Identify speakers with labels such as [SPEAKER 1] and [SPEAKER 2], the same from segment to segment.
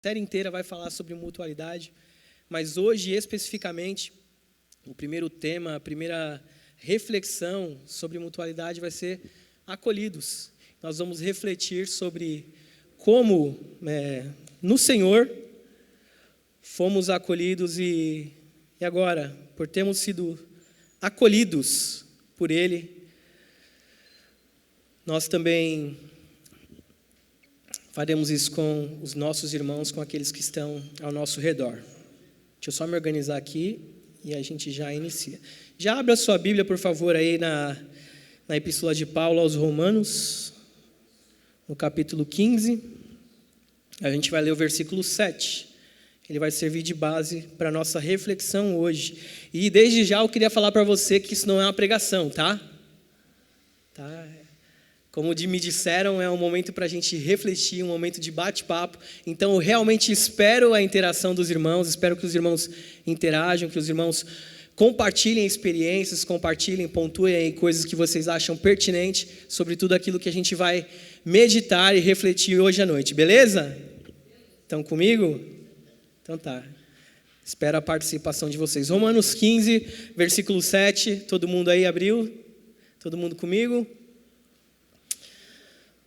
[SPEAKER 1] A série inteira vai falar sobre mutualidade, mas hoje, especificamente, o primeiro tema, a primeira reflexão sobre mutualidade vai ser acolhidos. Nós vamos refletir sobre como, no Senhor, fomos acolhidos e agora, por termos sido acolhidos por Ele, nós também faremos isso com os nossos irmãos, com aqueles que estão ao nosso redor. Deixa eu só me organizar aqui e a gente já inicia. Já abra a sua Bíblia, por favor, aí na Epístola de Paulo aos Romanos, no capítulo 15. A gente vai ler o versículo 7. Ele vai servir de base para a nossa reflexão hoje. E desde já eu queria falar para você que isso não é uma pregação, tá? Como me disseram, é um momento para a gente refletir, um momento de bate-papo. Então, eu realmente espero a interação dos irmãos, espero que os irmãos interajam, que os irmãos compartilhem experiências, compartilhem, pontuem aí coisas que vocês acham pertinentes sobre tudo aquilo que a gente vai meditar e refletir hoje à noite, beleza? Estão comigo? Então tá. Espero a participação de vocês. Romanos 15, versículo 7. Todo mundo aí abriu? Todo mundo comigo?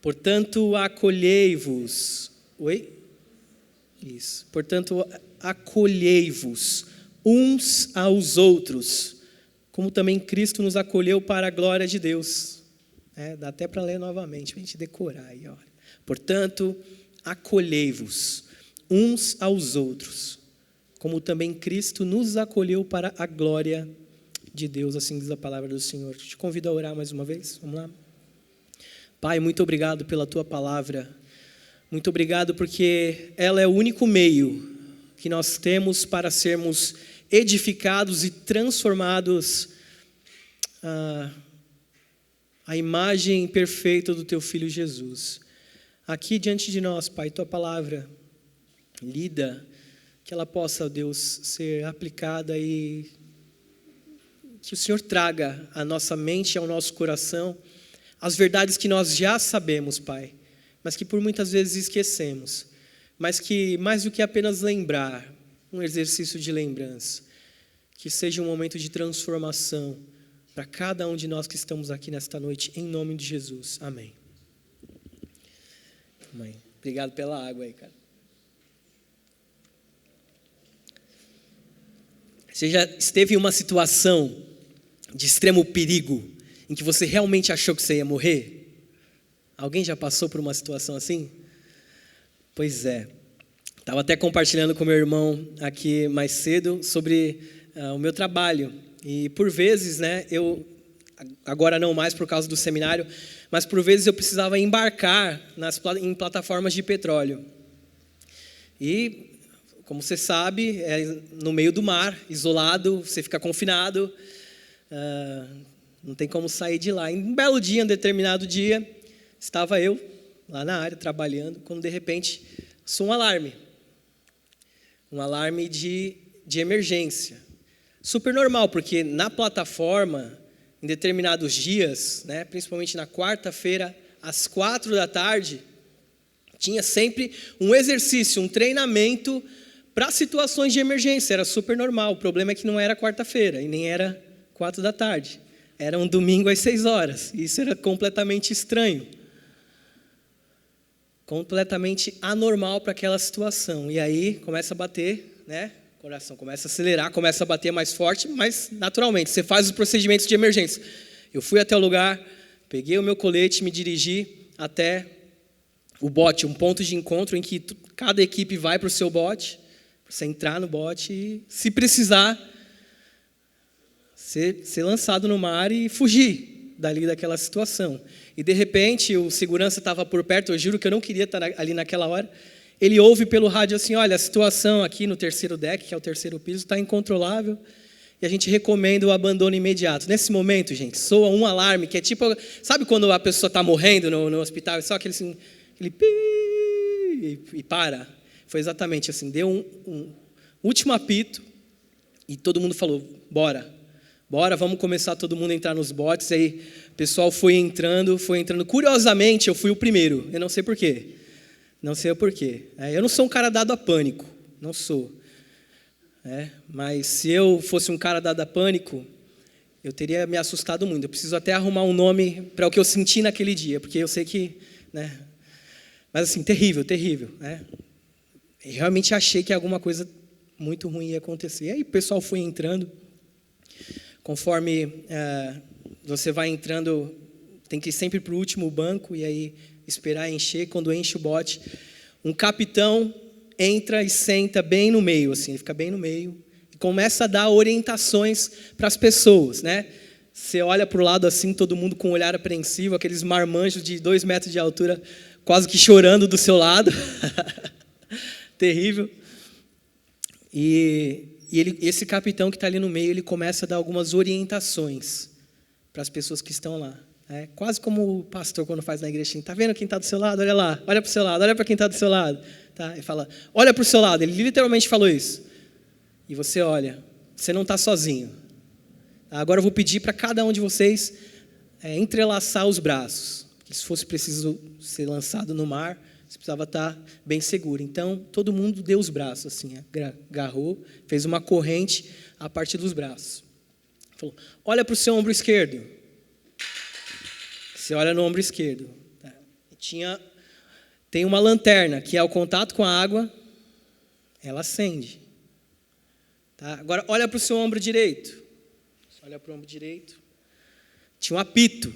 [SPEAKER 1] Portanto, acolhei-vos. Oi? Isso. Portanto, acolhei-vos uns aos outros, como também Cristo nos acolheu para a glória de Deus. Dá até para ler novamente, para a gente decorar aí. Olha. Portanto, acolhei-vos uns aos outros, como também Cristo nos acolheu para a glória de Deus. Assim diz a palavra do Senhor. Te convido a orar mais uma vez. Vamos lá? Pai, muito obrigado pela Tua palavra, muito obrigado porque ela é o único meio que nós temos para sermos edificados e transformados à imagem perfeita do Teu Filho Jesus. Aqui diante de nós, Pai, Tua palavra lida, que ela possa, Deus, ser aplicada e que o Senhor traga à nossa mente e ao nosso coração as verdades que nós já sabemos, Pai, mas que por muitas vezes esquecemos, mas que mais do que apenas lembrar, um exercício de lembrança, que seja um momento de transformação para cada um de nós que estamos aqui nesta noite, em nome de Jesus. Amém. Amém. Obrigado pela água aí, cara. Você já esteve em uma situação de extremo perigo, em que você realmente achou que você ia morrer? Alguém já passou por uma situação assim? Pois é. Estava até compartilhando com meu irmão aqui mais cedo sobre o meu trabalho. E por vezes, eu, agora não mais por causa do seminário, mas por vezes eu precisava embarcar em plataformas de petróleo. E, como você sabe, é no meio do mar, isolado, você fica confinado, não tem como sair de lá. Em um belo dia, um determinado dia, estava eu lá na área trabalhando, quando de repente soou um alarme. Um alarme de emergência. Super normal, porque na plataforma, em determinados dias, principalmente na quarta-feira, às 4h, tinha sempre um exercício, um treinamento para situações de emergência. Era super normal. O problema é que não era quarta-feira e nem era 4h. Era um domingo às 6h. Isso era completamente estranho. Completamente anormal para aquela situação. E aí começa a bater, o coração começa a acelerar, começa a bater mais forte, mas naturalmente, você faz os procedimentos de emergência. Eu fui até o lugar, peguei o meu colete, me dirigi até o bote, um ponto de encontro em que cada equipe vai para o seu bote, para você entrar no bote e, se precisar, ser lançado no mar e fugir dali daquela situação. E de repente o segurança estava por perto, eu juro que eu não queria estar ali naquela hora, ele ouve pelo rádio assim, olha, a situação aqui no terceiro deck, que é o terceiro piso, está incontrolável e a gente recomenda o abandono imediato. Nesse momento, gente, soa um alarme que é tipo, sabe quando a pessoa está morrendo no hospital, é só aquele assim, pi, e para. Foi exatamente assim, deu um último apito e todo mundo falou, bora, vamos começar todo mundo a entrar nos botes. Aí o pessoal foi entrando. Curiosamente, eu fui o primeiro, eu não sei porquê. Não sei o porquê. Eu não sou um cara dado a pânico, não sou. Mas se eu fosse um cara dado a pânico, eu teria me assustado muito. Eu preciso até arrumar um nome para o que eu senti naquele dia, porque eu sei que... Mas assim, terrível, terrível. Eu realmente achei que alguma coisa muito ruim ia acontecer. E aí o pessoal foi entrando. Conforme você vai entrando, tem que ir sempre para o último banco e aí esperar encher. Quando enche o bote, um capitão entra e senta bem no meio, assim, ele fica bem no meio e começa a dar orientações para as pessoas, Você olha para o lado assim, todo mundo com um olhar apreensivo, aqueles marmanjos de 2 metros de altura quase que chorando do seu lado. Terrível. E esse capitão que está ali no meio, ele começa a dar algumas orientações para as pessoas que estão lá. Quase como o pastor quando faz na igreja. Está vendo quem está do seu lado? Olha lá. Olha para o seu lado. Olha para quem está do seu lado. Ele fala, olha para o seu lado. Ele literalmente falou isso. E você olha. Você não está sozinho. Agora eu vou pedir para cada um de vocês entrelaçar os braços. Porque se fosse preciso ser lançado no mar, você precisava estar bem seguro. Então, todo mundo deu os braços, assim, agarrou, fez uma corrente a partir dos braços. Falou, olha para o seu ombro esquerdo. Você olha no ombro esquerdo. Tem uma lanterna, que ao contato com a água, ela acende. Agora, olha para o seu ombro direito. Olha para o ombro direito. Tinha um apito.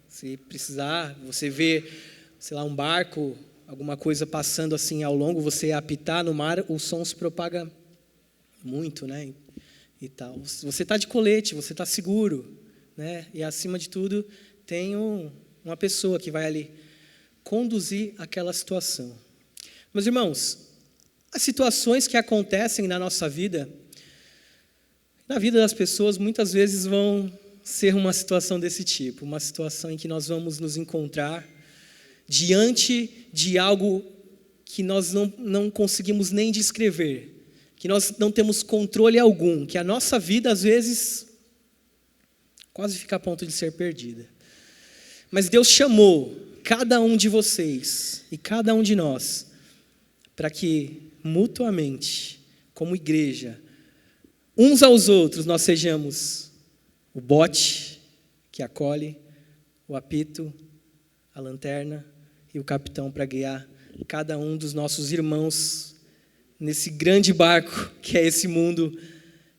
[SPEAKER 1] Se precisar, você vê, sei lá, um barco, alguma coisa passando assim ao longo, você apitar no mar, o som se propaga muito, e tal. Você está de colete, você está seguro, e acima de tudo tem uma pessoa que vai ali conduzir aquela situação. Meus irmãos, as situações que acontecem na nossa vida, na vida das pessoas, muitas vezes vão ser uma situação desse tipo, uma situação em que nós vamos nos encontrar diante de algo que nós não conseguimos nem descrever, que nós não temos controle algum, que a nossa vida, às vezes, quase fica a ponto de ser perdida. Mas Deus chamou cada um de vocês e cada um de nós para que, mutuamente, como igreja, uns aos outros, nós sejamos o bote que acolhe, o apito, a lanterna e o capitão para guiar cada um dos nossos irmãos nesse grande barco que é esse mundo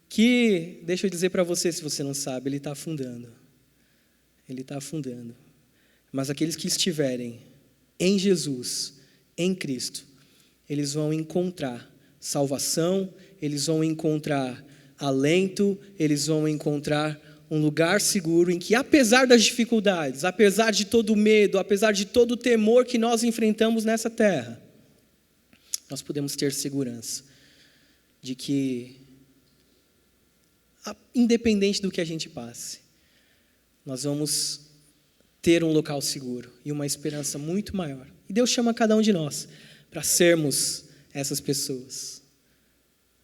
[SPEAKER 1] que, deixa eu dizer para você, se você não sabe, ele está afundando. Ele está afundando. Mas aqueles que estiverem em Jesus, em Cristo, eles vão encontrar salvação, eles vão encontrar alento, eles vão encontrar um lugar seguro em que, apesar das dificuldades, apesar de todo o medo, apesar de todo o temor que nós enfrentamos nessa terra, nós podemos ter segurança de que, independente do que a gente passe, nós vamos ter um local seguro e uma esperança muito maior. E Deus chama cada um de nós para sermos essas pessoas,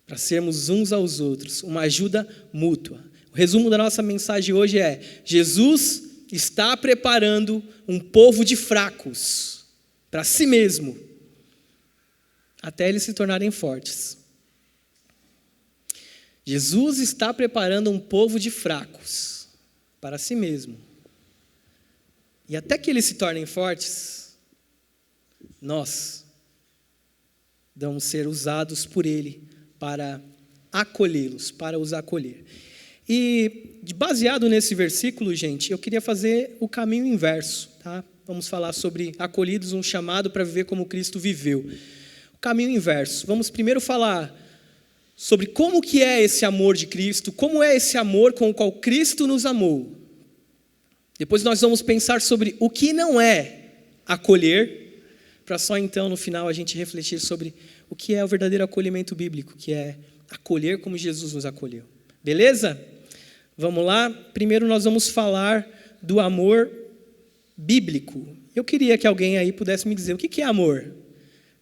[SPEAKER 1] para sermos uns aos outros, uma ajuda mútua. O resumo da nossa mensagem hoje é: Jesus está preparando um povo de fracos para si mesmo, até eles se tornarem fortes. Jesus está preparando um povo de fracos para si mesmo. E até que eles se tornem fortes, nós vamos ser usados por Ele para acolhê-los, para os acolher. E baseado nesse versículo, gente, eu queria fazer o caminho inverso, tá? Vamos falar sobre acolhidos, um chamado para viver como Cristo viveu. O caminho inverso. Vamos primeiro falar sobre como que é esse amor de Cristo, como é esse amor com o qual Cristo nos amou. Depois nós vamos pensar sobre o que não é acolher, para só então no final a gente refletir sobre o que é o verdadeiro acolhimento bíblico, que é acolher como Jesus nos acolheu. Beleza? Vamos lá? Primeiro nós vamos falar do amor bíblico. Eu queria que alguém aí pudesse me dizer o que é amor.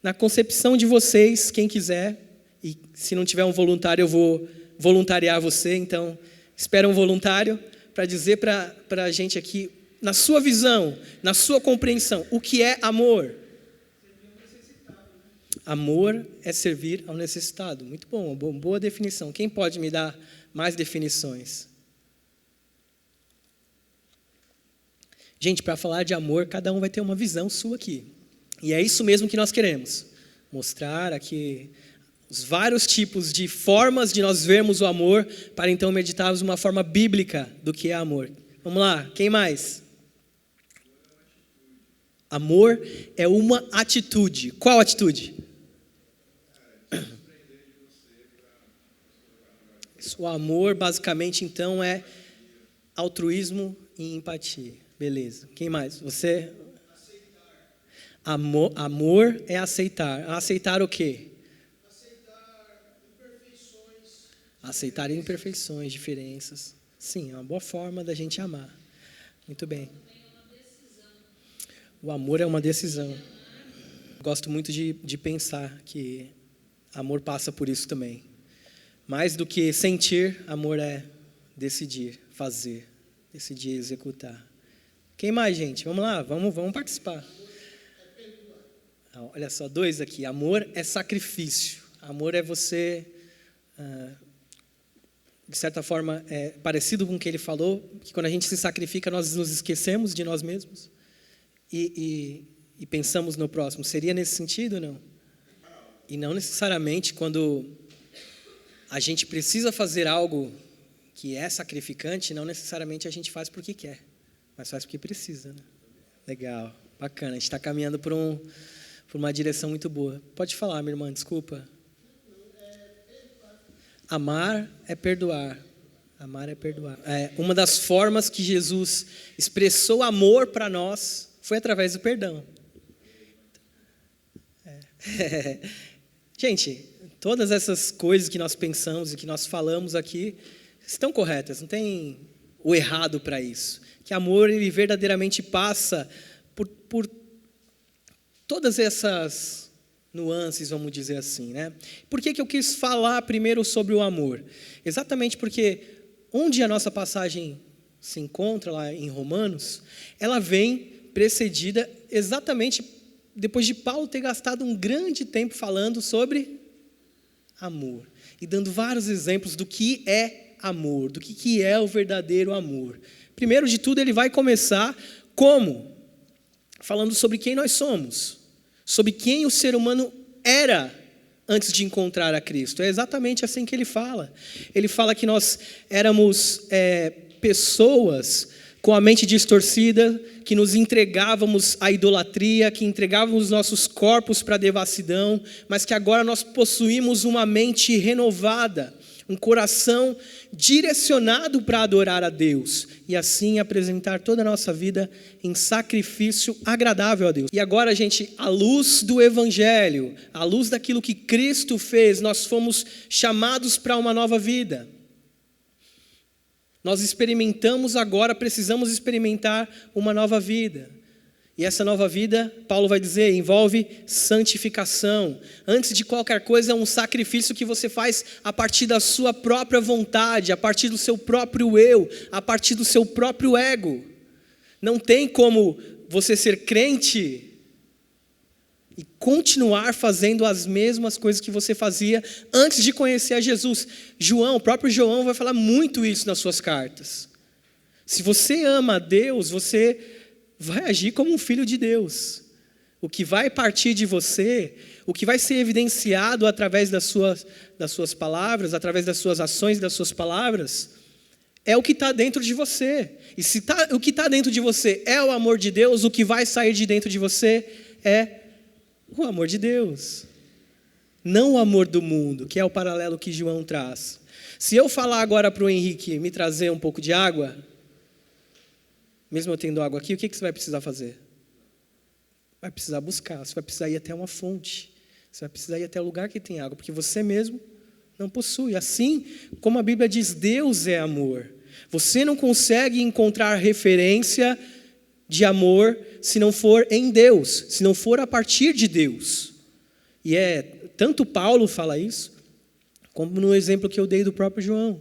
[SPEAKER 1] Na concepção de vocês, quem quiser, e se não tiver um voluntário eu vou voluntariar você, então espera um voluntário para dizer para a gente aqui, na sua visão, na sua compreensão, o que é amor? Amor é servir ao necessitado. Muito bom, boa definição. Quem pode me dar mais definições? Gente, para falar de amor, cada um vai ter uma visão sua aqui. E é isso mesmo que nós queremos. Mostrar aqui os vários tipos de formas de nós vermos o amor, para então meditarmos uma forma bíblica do que é amor. Vamos lá, quem mais? Amor é uma atitude. Qual atitude? O amor, basicamente, então, é altruísmo e empatia. Beleza. Quem mais? Você? Amor é aceitar. Aceitar o quê? Aceitar imperfeições, diferenças. Sim, é uma boa forma da gente amar. Muito bem. O amor é uma decisão. Gosto muito de pensar que amor passa por isso também. Mais do que sentir, amor é decidir, fazer, decidir executar. Quem mais, gente? Vamos lá, vamos participar. Olha só, 2 aqui. Amor é sacrifício. Amor é você, de certa forma, é parecido com o que ele falou, que quando a gente se sacrifica, nós nos esquecemos de nós mesmos e pensamos no próximo. Seria nesse sentido ou não? E não necessariamente quando a gente precisa fazer algo que é sacrificante, não necessariamente a gente faz porque quer, mas faz porque precisa, né? Legal, bacana. A gente está caminhando por uma direção muito boa. Pode falar, minha irmã, desculpa. Amar é perdoar. Amar é perdoar. Uma das formas que Jesus expressou amor para nós foi através do perdão. Gente, todas essas coisas que nós pensamos e que nós falamos aqui estão corretas, não tem o errado para isso. Que amor, ele verdadeiramente passa por todas essas nuances, vamos dizer assim, né? Por que eu quis falar primeiro sobre o amor? Exatamente porque onde a nossa passagem se encontra, lá em Romanos, ela vem precedida exatamente depois de Paulo ter gastado um grande tempo falando sobre amor e dando vários exemplos do que é amor, do que é o verdadeiro amor. Primeiro de tudo, ele vai começar como? Falando sobre quem nós somos, sobre quem o ser humano era antes de encontrar a Cristo. É exatamente assim que ele fala. Ele fala que nós éramos pessoas com a mente distorcida, que nos entregávamos à idolatria, que entregávamos nossos corpos para a devassidão, mas que agora nós possuímos uma mente renovada, um coração direcionado para adorar a Deus e assim apresentar toda a nossa vida em sacrifício agradável a Deus. E agora, gente, à luz do Evangelho, à luz daquilo que Cristo fez, nós fomos chamados para uma nova vida. Nós experimentamos agora, precisamos experimentar uma nova vida. E essa nova vida, Paulo vai dizer, envolve santificação. Antes de qualquer coisa, é um sacrifício que você faz a partir da sua própria vontade, a partir do seu próprio eu, a partir do seu próprio ego. Não tem como você ser crente e continuar fazendo as mesmas coisas que você fazia antes de conhecer a Jesus. O próprio João vai falar muito isso nas suas cartas. Se você ama a Deus, você vai agir como um filho de Deus. O que vai partir de você, o que vai ser evidenciado através das suas palavras, através das suas ações e das suas palavras, é o que está dentro de você. E se o que está dentro de você é o amor de Deus, o que vai sair de dentro de você é o amor de Deus. Não o amor do mundo, que é o paralelo que João traz. Se eu falar agora para o Henrique me trazer um pouco de água, mesmo eu tendo água aqui, o que você vai precisar fazer? Vai precisar buscar, você vai precisar ir até uma fonte, você vai precisar ir até o lugar que tem água, porque você mesmo não possui. Assim como a Bíblia diz, Deus é amor. Você não consegue encontrar referência de amor se não for em Deus, se não for a partir de Deus. E tanto Paulo fala isso, como no exemplo que eu dei do próprio João.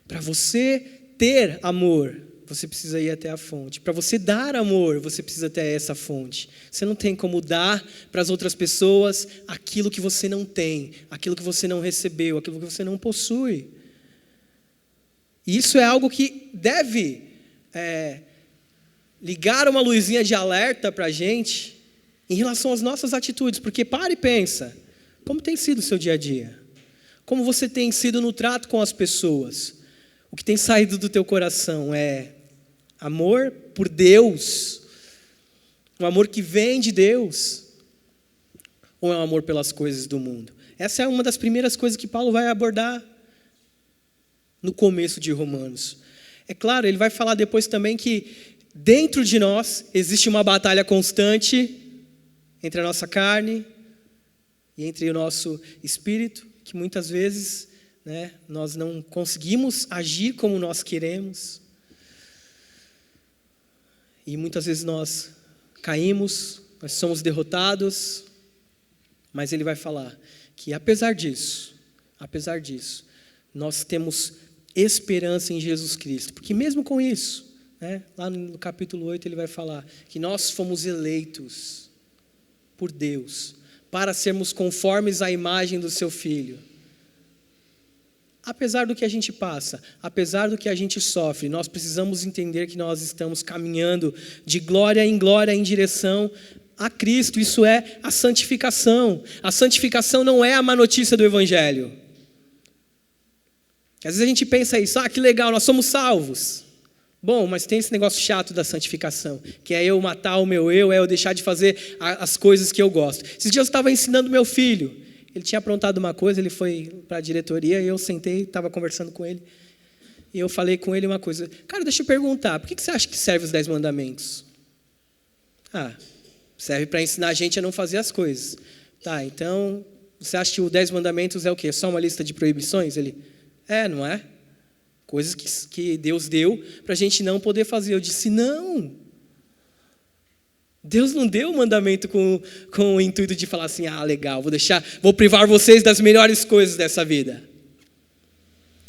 [SPEAKER 1] Para você ter amor, você precisa ir até a fonte. Para você dar amor, você precisa até essa fonte. Você não tem como dar para as outras pessoas aquilo que você não tem, aquilo que você não recebeu, aquilo que você não possui. E isso é algo que deve ligar uma luzinha de alerta para a gente em relação às nossas atitudes. Porque para e pensa, como tem sido o seu dia a dia? Como você tem sido no trato com as pessoas? O que tem saído do teu coração é amor por Deus? Um amor que vem de Deus? Ou é um amor pelas coisas do mundo? Essa é uma das primeiras coisas que Paulo vai abordar no começo de Romanos. É claro, ele vai falar depois também que dentro de nós existe uma batalha constante entre a nossa carne e entre o nosso espírito, que muitas vezes nós não conseguimos agir como nós queremos. E muitas vezes nós caímos, nós somos derrotados. Mas ele vai falar que apesar disso, nós temos esperança em Jesus Cristo. Porque mesmo com isso, lá no capítulo 8 ele vai falar que nós fomos eleitos por Deus para sermos conformes à imagem do seu Filho. Apesar do que a gente passa, apesar do que a gente sofre, nós precisamos entender que nós estamos caminhando de glória em direção a Cristo. Isso é a santificação. A santificação não é a má notícia do Evangelho. Às vezes a gente pensa isso, que legal, nós somos salvos. Bom, mas tem esse negócio chato da santificação, que é eu matar o meu eu, é eu deixar de fazer as coisas que eu gosto. Esses dias eu estava ensinando meu filho. Ele tinha aprontado uma coisa, ele foi para a diretoria e eu sentei, estava conversando com ele. E eu falei com ele uma coisa. Cara, deixa eu perguntar, por que você acha que serve os 10 mandamentos? Serve para ensinar a gente a não fazer as coisas. Tá, então, você acha que os 10 mandamentos é o quê? Só uma lista de proibições? Ele, não é? Coisas que Deus deu para a gente não poder fazer. Eu disse, não. Deus não deu o mandamento com o intuito de falar assim, legal, vou privar vocês das melhores coisas dessa vida.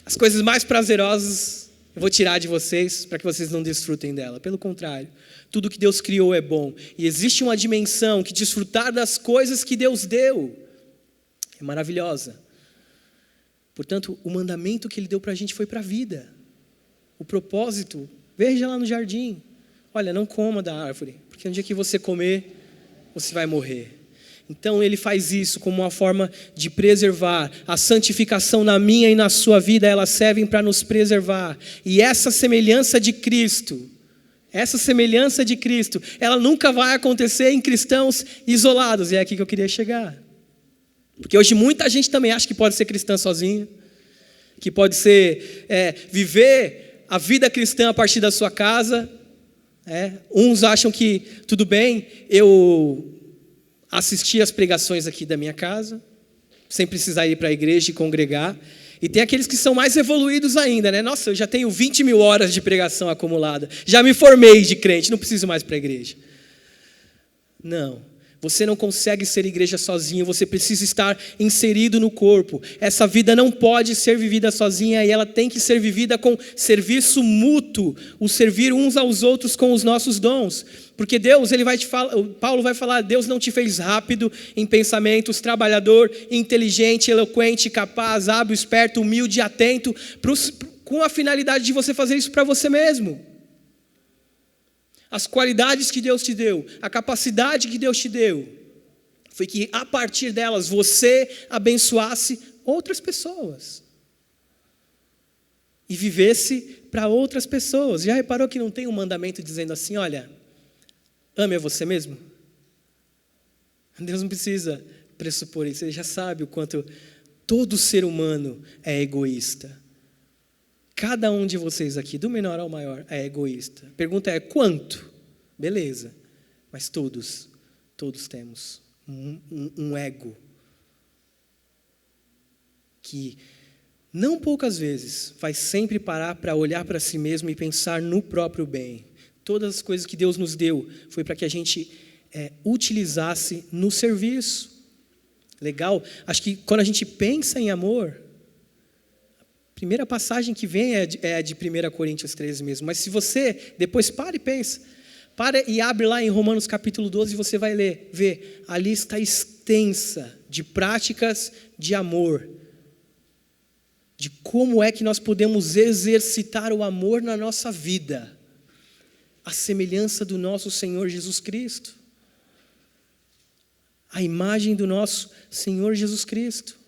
[SPEAKER 1] As coisas mais prazerosas eu vou tirar de vocês para que vocês não desfrutem dela. Pelo contrário, tudo que Deus criou é bom. E existe uma dimensão que desfrutar das coisas que Deus deu é maravilhosa. Portanto, o mandamento que Ele deu para a gente foi para a vida. O propósito, veja lá no jardim. Olha, não coma da árvore, porque no dia que você comer, você vai morrer. Então ele faz isso como uma forma de preservar. A santificação na minha e na sua vida, elas servem para nos preservar. E essa semelhança de Cristo, ela nunca vai acontecer em cristãos isolados. E é aqui que eu queria chegar. Porque hoje muita gente também acha que pode ser cristã sozinha, que pode ser viver a vida cristã a partir da sua casa. Uns acham que tudo bem eu assistir às pregações aqui da minha casa, sem precisar ir para a igreja e congregar. E tem aqueles que são mais evoluídos ainda, Nossa, eu já tenho 20 mil horas de pregação acumulada, já me formei de crente, não preciso mais para a igreja. Não. Você não consegue ser igreja sozinho, você precisa estar inserido no corpo. Essa vida não pode ser vivida sozinha e ela tem que ser vivida com serviço mútuo, o servir uns aos outros com os nossos dons. Porque Deus, Paulo vai falar, Deus não te fez rápido em pensamentos, trabalhador, inteligente, eloquente, capaz, hábil, esperto, humilde, atento, com a finalidade de você fazer isso para você mesmo. As qualidades que Deus te deu, a capacidade que Deus te deu, foi que a partir delas você abençoasse outras pessoas. E vivesse para outras pessoas. Já reparou que não tem um mandamento dizendo assim, olha, ame a você mesmo? Deus não precisa pressupor isso, Ele já sabe o quanto todo ser humano é egoísta. Cada um de vocês aqui, do menor ao maior, é egoísta. A pergunta é, quanto? Beleza, mas todos temos um ego que não poucas vezes vai sempre parar para olhar para si mesmo e pensar no próprio bem. Todas as coisas que Deus nos deu foi para que a gente utilizasse no serviço. Legal? Acho que quando a gente pensa em amor, Primeira passagem que vem é a de 1 Coríntios 13 mesmo. Mas se você depois para e pensa, para e abre lá em Romanos capítulo 12, você vai ver a lista extensa de práticas de amor. De como é que nós podemos exercitar o amor na nossa vida. A semelhança do nosso Senhor Jesus Cristo. A imagem do nosso Senhor Jesus Cristo.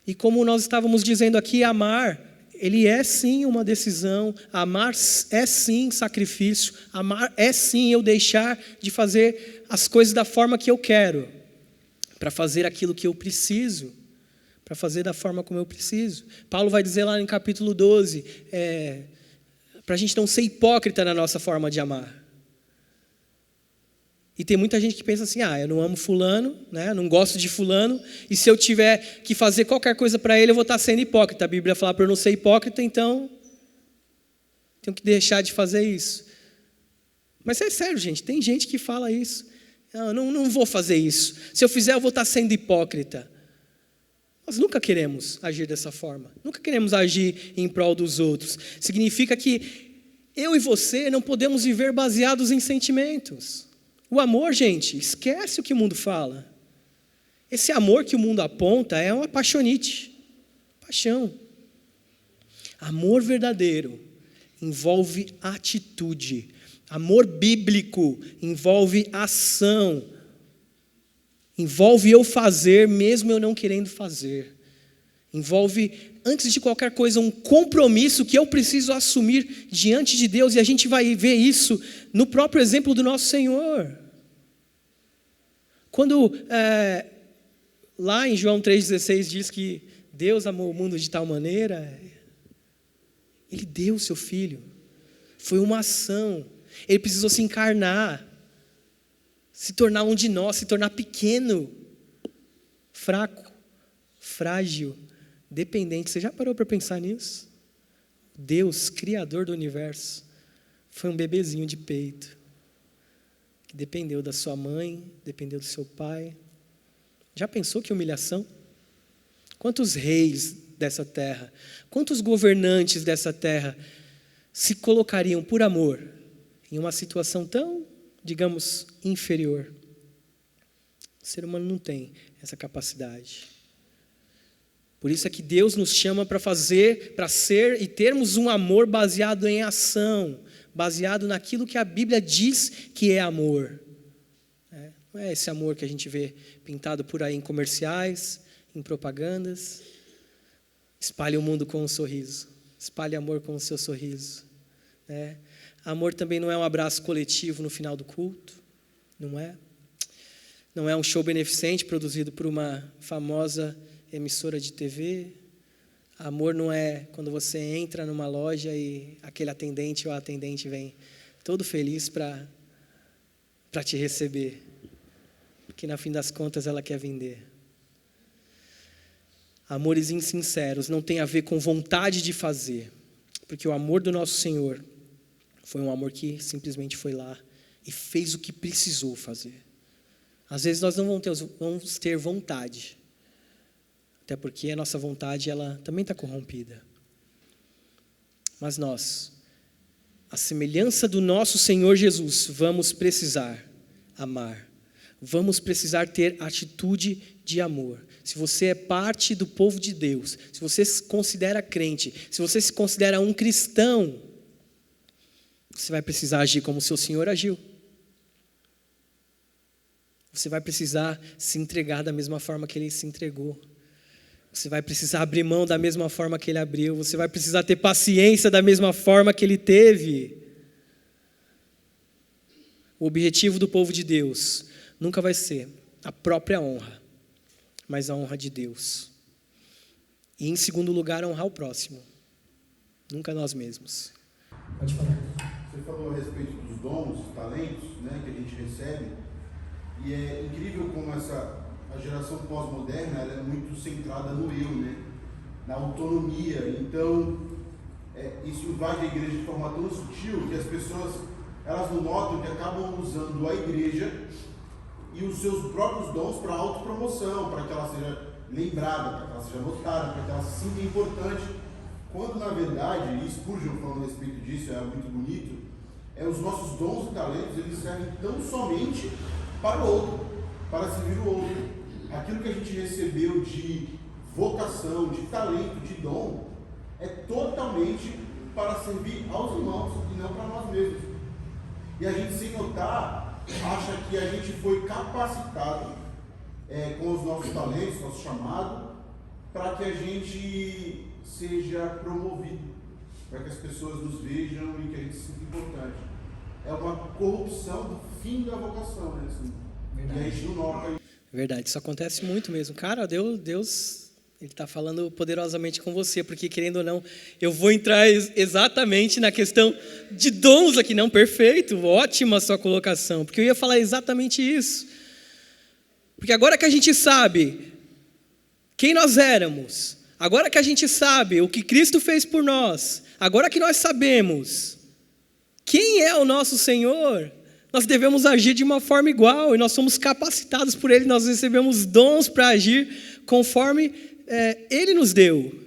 [SPEAKER 1] E como nós estávamos dizendo aqui, amar, ele é sim uma decisão, amar é sim sacrifício, amar é sim eu deixar de fazer as coisas da forma que eu quero, para fazer aquilo que eu preciso, para fazer da forma como eu preciso. Paulo vai dizer lá no capítulo 12, para a gente não ser hipócrita na nossa forma de amar. E tem muita gente que pensa assim, eu não amo fulano, né? Não gosto de fulano, e se eu tiver que fazer qualquer coisa para ele, eu vou estar sendo hipócrita. A Bíblia fala para eu não ser hipócrita, então tenho que deixar de fazer isso. Mas é sério, gente, tem gente que fala isso. Não vou fazer isso. Se eu fizer, eu vou estar sendo hipócrita. Nós nunca queremos agir dessa forma. Nunca queremos agir em prol dos outros. Significa que eu e você não podemos viver baseados em sentimentos. O amor, gente, esquece o que o mundo fala. Esse amor que o mundo aponta é uma paixonite. Paixão. Amor verdadeiro envolve atitude. Amor bíblico envolve ação. Envolve eu fazer mesmo eu não querendo fazer. Envolve, antes de qualquer coisa, um compromisso que eu preciso assumir diante de Deus. E a gente vai ver isso no próprio exemplo do nosso Senhor. Quando lá em João 3,16 diz que Deus amou o mundo de tal maneira, Ele deu o seu Filho. Foi uma ação. Ele precisou se encarnar, se tornar um de nós, se tornar pequeno, fraco, frágil, dependente. Você já parou para pensar nisso? Deus, Criador do universo, foi um bebezinho de peito, que dependeu da sua mãe, dependeu do seu pai. Já pensou que humilhação? Quantos reis dessa terra, quantos governantes dessa terra se colocariam por amor em uma situação tão, digamos, inferior? O ser humano não tem essa capacidade. Por isso é que Deus nos chama para ser e termos um amor baseado em ação, baseado naquilo que a Bíblia diz que é amor. Não é esse amor que a gente vê pintado por aí em comerciais, em propagandas. Espalhe o mundo com um sorriso. Espalhe amor com o seu sorriso. Amor também não é um abraço coletivo no final do culto. Não é. Não é um show beneficente produzido por uma famosa emissora de TV. Amor não é quando você entra numa loja e aquele atendente ou a atendente vem todo feliz para te receber. Porque, no fim das contas, ela quer vender. Amores insinceros não tem a ver com vontade de fazer. Porque o amor do nosso Senhor foi um amor que simplesmente foi lá e fez o que precisou fazer. Às vezes nós não vamos ter vontade. Até porque a nossa vontade ela também está corrompida. Mas nós, a semelhança do nosso Senhor Jesus, vamos precisar amar. Vamos precisar ter atitude de amor. Se você é parte do povo de Deus, se você se considera crente, se você se considera um cristão, você vai precisar agir como o seu Senhor agiu. Você vai precisar se entregar da mesma forma que Ele se entregou. Você vai precisar abrir mão da mesma forma que Ele abriu. Você vai precisar ter paciência da mesma forma que Ele teve. O objetivo do povo de Deus nunca vai ser a própria honra, mas a honra de Deus. E em segundo lugar, honrar o próximo. Nunca nós mesmos. Pode falar.
[SPEAKER 2] Você falou a respeito dos dons, dos talentos, que a gente recebe. E é incrível como a geração pós-moderna ela é muito centrada no eu, na autonomia. Então, isso invade a igreja de forma tão sutil que as pessoas elas não notam que acabam usando a igreja e os seus próprios dons para autopromoção, para que ela seja lembrada, para que ela seja notada, para que ela se sinta importante, quando na verdade, e Spurgeon falando a respeito disso, é muito bonito, os nossos dons e talentos, eles servem tão somente para o outro, para servir o outro. Aquilo que a gente recebeu de vocação, de talento, de dom, é totalmente para servir aos irmãos e não para nós mesmos. E a gente, sem notar, acha que a gente foi capacitado com os nossos talentos, nosso chamado, para que a gente seja promovido, para que as pessoas nos vejam e que a gente se sinta importante. É uma corrupção do fim da vocação, né? Assim, e a gente não nota isso.
[SPEAKER 1] Verdade, isso acontece muito mesmo. Cara, Deus, Ele está falando poderosamente com você, porque querendo ou não, eu vou entrar exatamente na questão de dons aqui. Não, perfeito, ótima a sua colocação, porque eu ia falar exatamente isso. Porque agora que a gente sabe quem nós éramos, agora que a gente sabe o que Cristo fez por nós, agora que nós sabemos quem é o nosso Senhor, nós devemos agir de uma forma igual, e nós somos capacitados por Ele, nós recebemos dons para agir conforme Ele nos deu.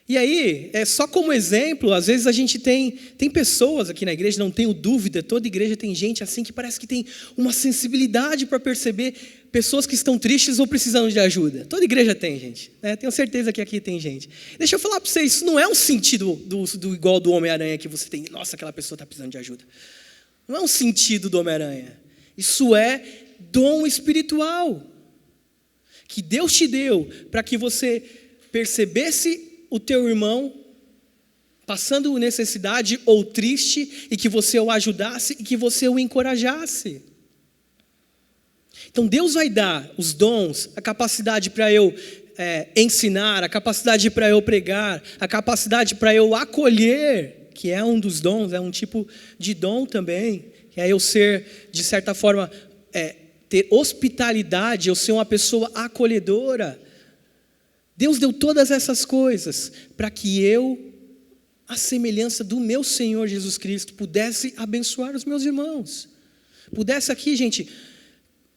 [SPEAKER 1] E aí, só como exemplo, às vezes a gente tem pessoas aqui na igreja, não tenho dúvida, toda igreja tem gente assim que parece que tem uma sensibilidade para perceber pessoas que estão tristes ou precisando de ajuda. Toda igreja tem, gente. Tenho certeza que aqui tem gente. Deixa eu falar para vocês, isso não é um sentido do igual do Homem-Aranha que você tem, nossa, aquela pessoa está precisando de ajuda. Não é um sentido do Homem-Aranha. Isso é dom espiritual que Deus te deu para que você percebesse o teu irmão passando necessidade ou triste e que você o ajudasse e que você o encorajasse. Então Deus vai dar os dons, a capacidade para eu ensinar, a capacidade para eu pregar, a capacidade para eu acolher, que é um dos dons, é um tipo de dom também, que é eu ser, de certa forma, ter hospitalidade, eu ser uma pessoa acolhedora. Deus deu todas essas coisas para que eu, à semelhança do meu Senhor Jesus Cristo, pudesse abençoar os meus irmãos. Pudesse aqui, gente,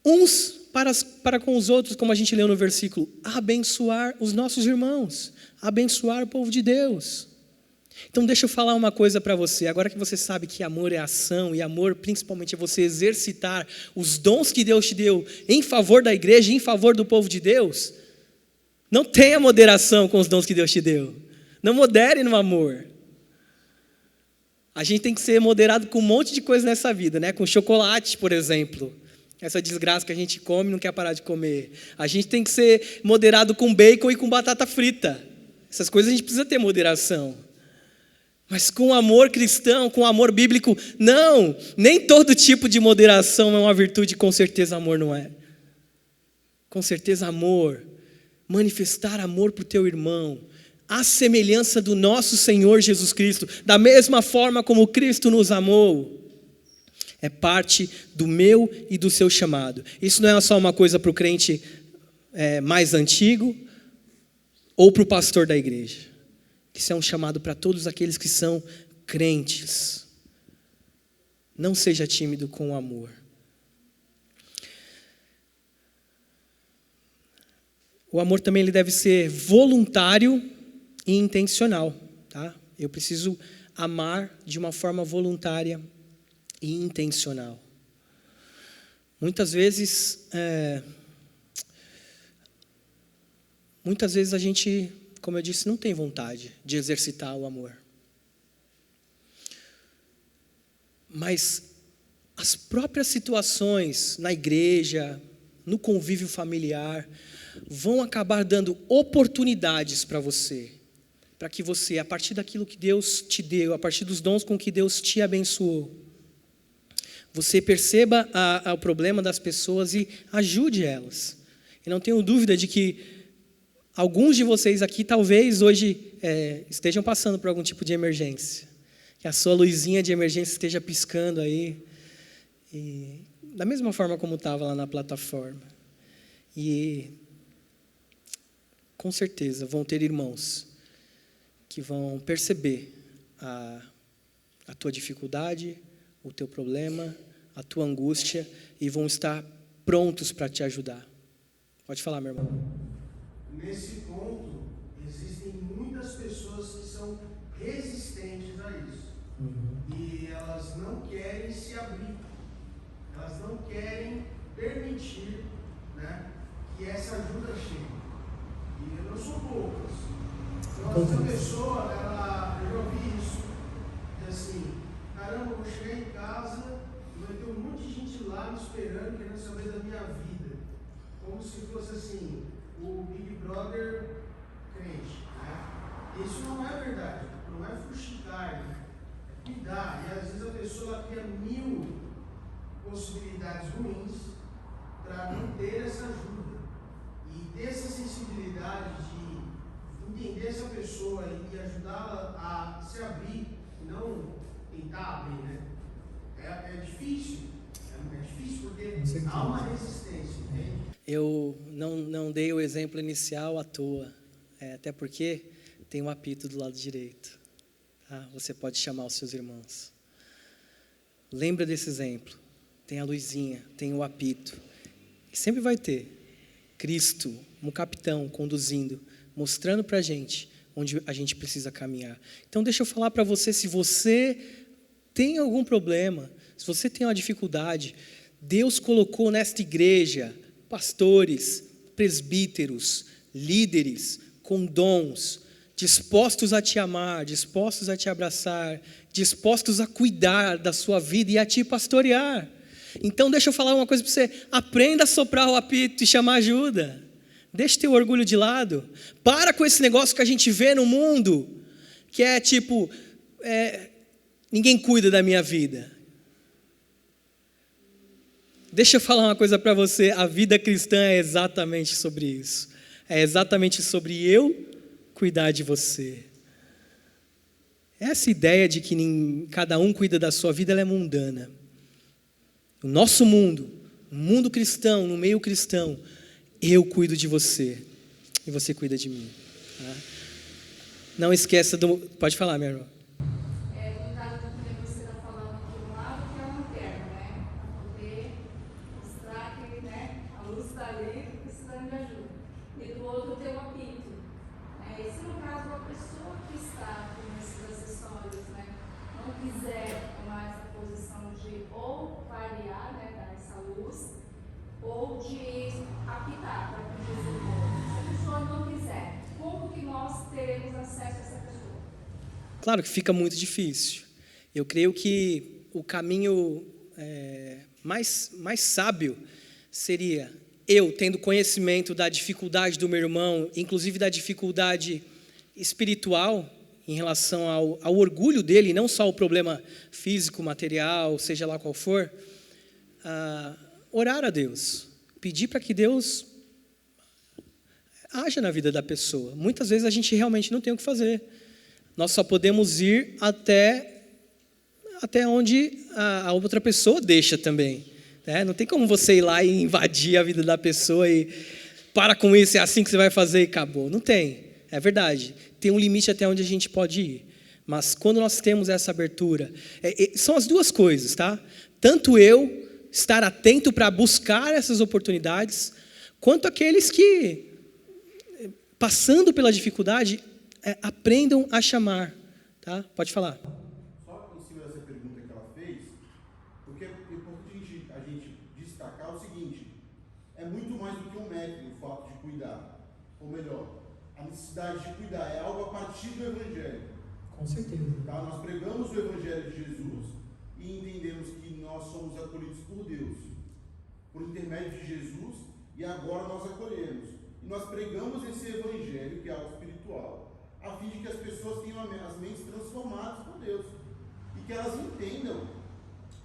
[SPEAKER 1] uns para com os outros, como a gente leu no versículo, abençoar os nossos irmãos, abençoar o povo de Deus. Então deixa eu falar uma coisa para você, agora que você sabe que amor é ação, e amor principalmente é você exercitar os dons que Deus te deu em favor da igreja, em favor do povo de Deus, não tenha moderação com os dons que Deus te deu, não modere no amor. A gente tem que ser moderado com um monte de coisa nessa vida, né? Com chocolate, por exemplo, essa desgraça que a gente come e não quer parar de comer. A gente tem que ser moderado com bacon e com batata frita, essas coisas a gente precisa ter moderação. Mas com amor cristão, com amor bíblico, não, nem todo tipo de moderação é uma virtude, com certeza amor não é. Com certeza amor, manifestar amor para o teu irmão, à semelhança do nosso Senhor Jesus Cristo, da mesma forma como Cristo nos amou, é parte do meu e do seu chamado. Isso não é só uma coisa para o crente mais antigo ou para o pastor da igreja. Isso é um chamado para todos aqueles que são crentes. Não seja tímido com o amor. O amor também ele deve ser voluntário e intencional. Tá? Eu preciso amar de uma forma voluntária e intencional. Muitas vezes a gente, como eu disse, não tem vontade de exercitar o amor. Mas as próprias situações na igreja, no convívio familiar, vão acabar dando oportunidades para você, para que você, a partir daquilo que Deus te deu, a partir dos dons com que Deus te abençoou, você perceba o problema das pessoas e ajude elas. E não tenho dúvida de que alguns de vocês aqui talvez hoje estejam passando por algum tipo de emergência. Que a sua luzinha de emergência esteja piscando aí. E, da mesma forma como estava lá na plataforma. E com certeza vão ter irmãos que vão perceber a tua dificuldade, o teu problema, a tua angústia e vão estar prontos para te ajudar. Pode falar, meu irmão.
[SPEAKER 2] Nesse ponto,
[SPEAKER 3] Existem muitas pessoas que são resistentes a isso. E elas não querem se abrir. Elas não querem permitir, né, que essa ajuda chegue. E não são poucas. Então, essa pessoa, eu já ouvi isso. Assim, caramba, eu vou chegar em casa e vai ter um monte de gente lá me esperando, querendo saber da minha vida. Como se fosse assim, o Big Brother crente, né? Isso não é verdade, não é fuxicar, é cuidar. E às vezes a pessoa cria 1000 possibilidades ruins para não ter essa ajuda. E ter essa sensibilidade de entender essa pessoa e ajudá-la a se abrir, não tentar abrir, né? É difícil. É difícil porque há uma resistência, entende?
[SPEAKER 1] Eu não dei o exemplo inicial à toa, até porque tem um apito do lado direito. Tá? Você pode chamar os seus irmãos. Lembra desse exemplo. Tem a luzinha, tem o apito. E sempre vai ter Cristo, um capitão, conduzindo, mostrando para a gente onde a gente precisa caminhar. Então deixa eu falar para você, se você tem algum problema, se você tem uma dificuldade, Deus colocou nesta igreja pastores, presbíteros, líderes com dons, dispostos a te amar, dispostos a te abraçar, dispostos a cuidar da sua vida e a te pastorear. Então deixa eu falar uma coisa para você, aprenda a soprar o apito e chamar ajuda. Deixa teu orgulho de lado. Para com esse negócio que a gente vê no mundo, que é tipo, ninguém cuida da minha vida. Deixa eu falar uma coisa para você, a vida cristã é exatamente sobre isso. É exatamente sobre eu cuidar de você. Essa ideia de que cada um cuida da sua vida, ela é mundana. No nosso mundo, no mundo cristão, no meio cristão, eu cuido de você e você cuida de mim. Tá? Não esqueça do... Pode falar, minha irmã.
[SPEAKER 4] No caso do que você está falando de um lado, que é uma lanterna, né? Para poder mostrar que, né, a luz está ali precisando de ajuda. E do outro tem o apito. E se no caso a pessoa que está com esses acessórios, né, não quiser tomar essa posição de ou variar, né, dar essa luz, ou de apitar para que Jesus volte. Se a pessoa não quiser, como que nós teremos acesso a essa pessoa?
[SPEAKER 1] Claro que fica muito difícil. Eu creio que o caminho mais sábio seria eu, tendo conhecimento da dificuldade do meu irmão, inclusive da dificuldade espiritual, em relação ao orgulho dele, não só o problema físico, material, seja lá qual for, orar a Deus, pedir para que Deus haja na vida da pessoa. Muitas vezes a gente realmente não tem o que fazer. Nós só podemos ir até onde a outra pessoa deixa também. Né? Não tem como você ir lá e invadir a vida da pessoa e para com isso, é assim que você vai fazer e acabou. Não tem, é verdade. Tem um limite até onde a gente pode ir. Mas quando nós temos essa abertura, são as duas coisas, tá? Tanto eu estar atento para buscar essas oportunidades, quanto aqueles que, passando pela dificuldade, aprendam a chamar, tá? Pode falar.
[SPEAKER 2] Só em cima dessa pergunta que ela fez, porque é importante a gente destacar o seguinte, é muito mais do que um método o fato de cuidar, ou melhor, a necessidade de cuidar é algo a partir do Evangelho.
[SPEAKER 5] Com certeza.
[SPEAKER 2] Tá? Nós pregamos o Evangelho de Jesus e entendemos que nós somos acolhidos por Deus, por intermédio de Jesus, e agora nós acolhemos. E nós pregamos esse Evangelho, que é algo espiritual, a fim de que as pessoas tenham as mentes transformadas por Deus, e que elas entendam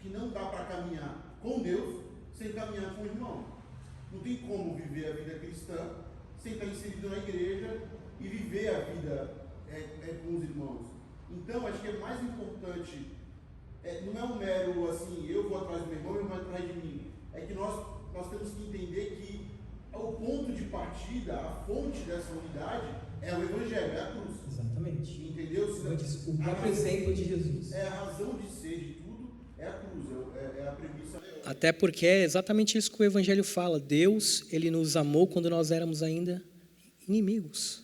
[SPEAKER 2] que não dá para caminhar com Deus sem caminhar com o irmão. Não tem como viver a vida cristã sem estar inserido na igreja e viver a vida com os irmãos. Então, acho que é mais importante, não é um mero assim, eu vou atrás do meu irmão e ele vai atrás de mim. É que nós temos que entender que o ponto de partida, a fonte dessa unidade é o Evangelho, é a cruz.
[SPEAKER 5] Exatamente.
[SPEAKER 2] Entendeu?
[SPEAKER 5] O próprio exemplo de Jesus.
[SPEAKER 2] É a razão de ser de tudo, é a cruz, é a premissa.
[SPEAKER 1] Até porque é exatamente isso que o Evangelho fala. Deus, Ele nos amou quando nós éramos ainda inimigos.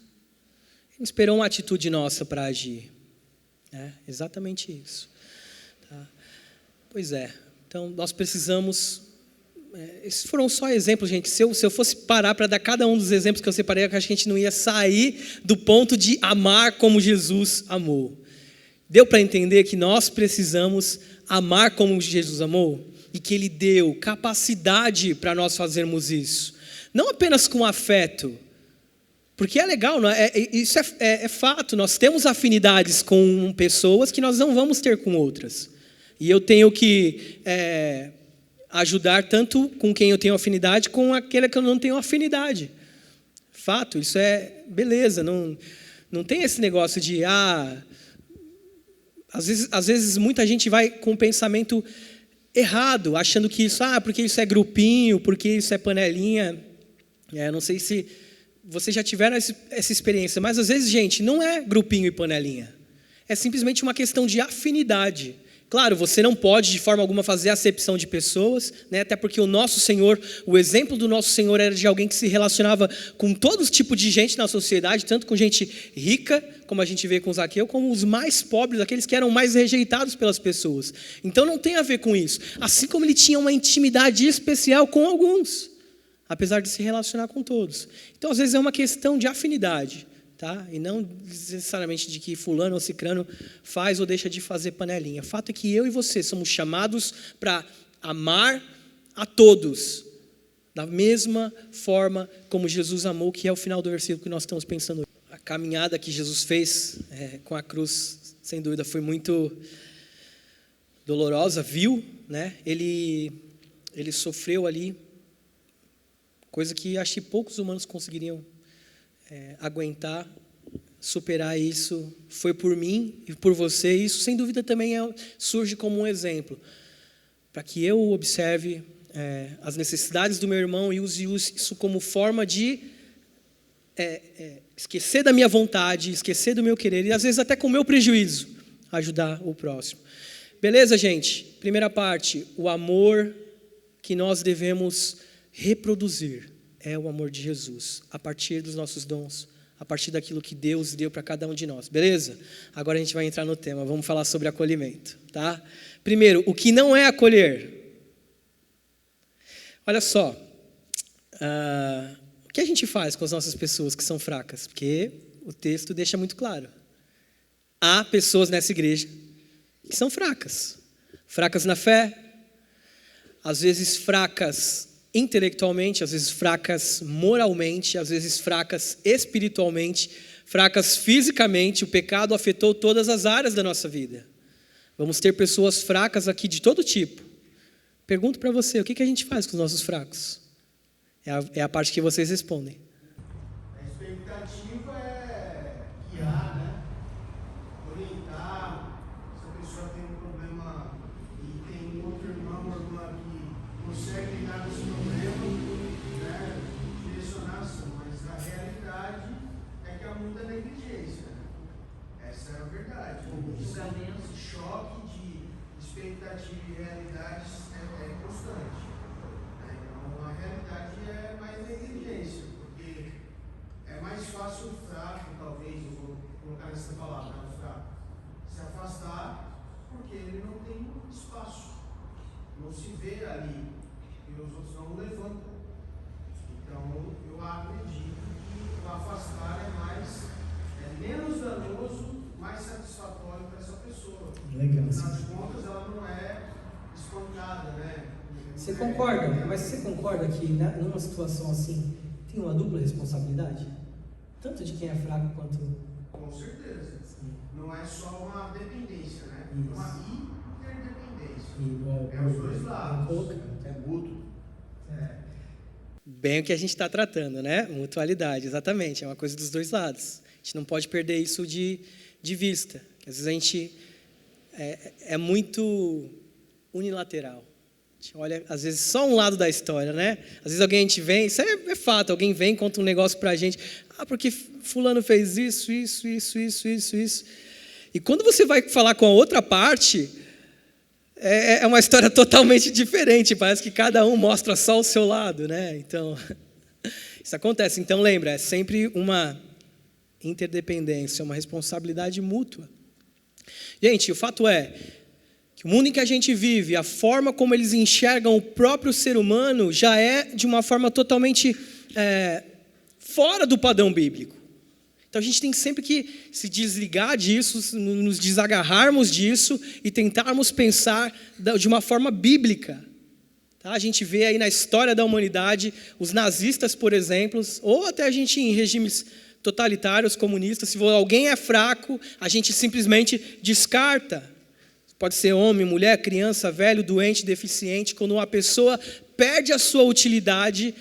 [SPEAKER 1] Ele esperou uma atitude nossa para agir. É exatamente isso. Tá? Pois é. Então, nós precisamos... esses foram só exemplos, gente. Se eu fosse parar para dar cada um dos exemplos que eu separei, eu acho que a gente não ia sair do ponto de amar como Jesus amou. Deu para entender que nós precisamos amar como Jesus amou? E que Ele deu capacidade para nós fazermos isso. Não apenas com afeto, porque é legal, não é? Isso é fato. Nós temos afinidades com pessoas que nós não vamos ter com outras. E eu tenho que ajudar tanto com quem eu tenho afinidade, com aquele que eu não tenho afinidade. Fato, isso é beleza. Não tem esse negócio de... Às vezes muita gente vai com um pensamento errado, achando que isso, porque isso é grupinho, porque isso é panelinha. Não sei se vocês já tiveram essa experiência, mas às vezes, gente, não é grupinho e panelinha. É simplesmente uma questão de afinidade. Claro, você não pode de forma alguma fazer acepção de pessoas, né? Até porque o nosso Senhor, o exemplo do nosso Senhor era de alguém que se relacionava com todo tipo de gente na sociedade, tanto com gente rica, como a gente vê com Zaqueu, como os mais pobres, aqueles que eram mais rejeitados pelas pessoas. Então não tem a ver com isso. Assim como ele tinha uma intimidade especial com alguns, apesar de se relacionar com todos. Então às vezes é uma questão de afinidade. Tá? E não necessariamente de que fulano ou cicrano faz ou deixa de fazer panelinha. O fato é que eu e você somos chamados para amar a todos, da mesma forma como Jesus amou, que é o final do versículo que nós estamos pensando. A caminhada que Jesus fez com a cruz, sem dúvida, foi muito dolorosa, né? Ele sofreu ali, coisa que acho que poucos humanos conseguiriam aguentar, superar isso. Foi por mim e por você. Isso, sem dúvida, também surge como um exemplo, para que eu observe as necessidades do meu irmão e use isso como forma de esquecer da minha vontade, esquecer do meu querer, e às vezes até com o meu prejuízo, ajudar o próximo. Beleza, gente? Primeira parte, o amor que nós devemos reproduzir é o amor de Jesus, a partir dos nossos dons, a partir daquilo que Deus deu para cada um de nós, beleza? Agora a gente vai entrar no tema, vamos falar sobre acolhimento, tá? Primeiro, o que não é acolher? Olha só, o que a gente faz com as nossas pessoas que são fracas? Porque o texto deixa muito claro. Há pessoas nessa igreja que são fracas. Fracas na fé, às vezes fracas intelectualmente, às vezes fracas moralmente, às vezes fracas espiritualmente, fracas fisicamente. O pecado afetou todas as áreas da nossa vida. Vamos ter pessoas fracas aqui de todo tipo. Pergunto para você, o que a gente faz com os nossos fracos? É a parte que vocês respondem.
[SPEAKER 3] A expectativa é guiar, né? Orientar. Se a pessoa tem um problema e tem outro irmão ou irmã que consegue lidar com esse problema, né? Direcionar a ação. Mas a realidade é que há muita negligência. Essa é a verdade. O julgamento, choque de expectativa e realidade é constante. Então, a realidade é mais negligência, porque é mais fácil o fraco, talvez, eu vou colocar essa palavra, né, o fraco, se afastar, porque ele não tem espaço, não se vê ali, e os outros não o levantam. Então, eu acredito que o afastar é menos danoso, mais satisfatório para essa pessoa.
[SPEAKER 5] Legal.
[SPEAKER 3] Afinal de contas, ela não é espancada, né?
[SPEAKER 5] Você concorda? Mas você concorda que numa situação assim tem uma dupla responsabilidade? Tanto de quem é fraco quanto...
[SPEAKER 3] Com certeza.
[SPEAKER 5] Sim.
[SPEAKER 3] Não é só uma dependência, né?
[SPEAKER 5] Isso.
[SPEAKER 3] Uma interdependência.
[SPEAKER 5] Igual,
[SPEAKER 3] É os dois lados.
[SPEAKER 2] É mútuo.
[SPEAKER 1] Bem o que a gente está tratando, né? Mutualidade, exatamente. É uma coisa dos dois lados. A gente não pode perder isso de vista. Às vezes a gente é muito unilateral. A gente olha, às vezes, só um lado da história, né? Às vezes alguém a gente vem, isso é fato, alguém vem, conta um negócio pra gente. Porque fulano fez isso. E quando você vai falar com a outra parte, é uma história totalmente diferente. Parece que cada um mostra só o seu lado, né? Então, isso acontece. Então, lembra, é sempre uma interdependência, uma responsabilidade mútua. Gente, o fato é que o mundo em que a gente vive, a forma como eles enxergam o próprio ser humano já é de uma forma totalmente fora do padrão bíblico. Então a gente tem sempre que se desligar disso, nos desagarrarmos disso e tentarmos pensar de uma forma bíblica. Tá? A gente vê aí na história da humanidade, os nazistas, por exemplo, ou até a gente em regimes totalitários, comunistas, se alguém é fraco, a gente simplesmente descarta. Pode ser homem, mulher, criança, velho, doente, deficiente. Quando uma pessoa perde a sua utilidade,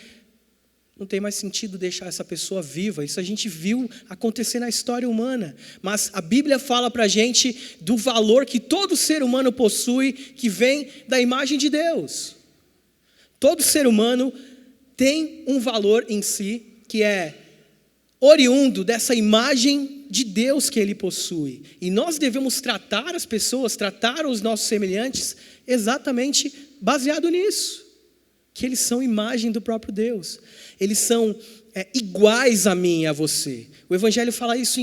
[SPEAKER 1] não tem mais sentido deixar essa pessoa viva. Isso a gente viu acontecer na história humana. Mas a Bíblia fala para a gente do valor que todo ser humano possui, que vem da imagem de Deus. Todo ser humano tem um valor em si, que é oriundo dessa imagem de Deus que ele possui. E nós devemos tratar as pessoas, tratar os nossos semelhantes, exatamente baseado nisso. Que eles são imagem do próprio Deus. Eles são iguais a mim e a você. O Evangelho fala isso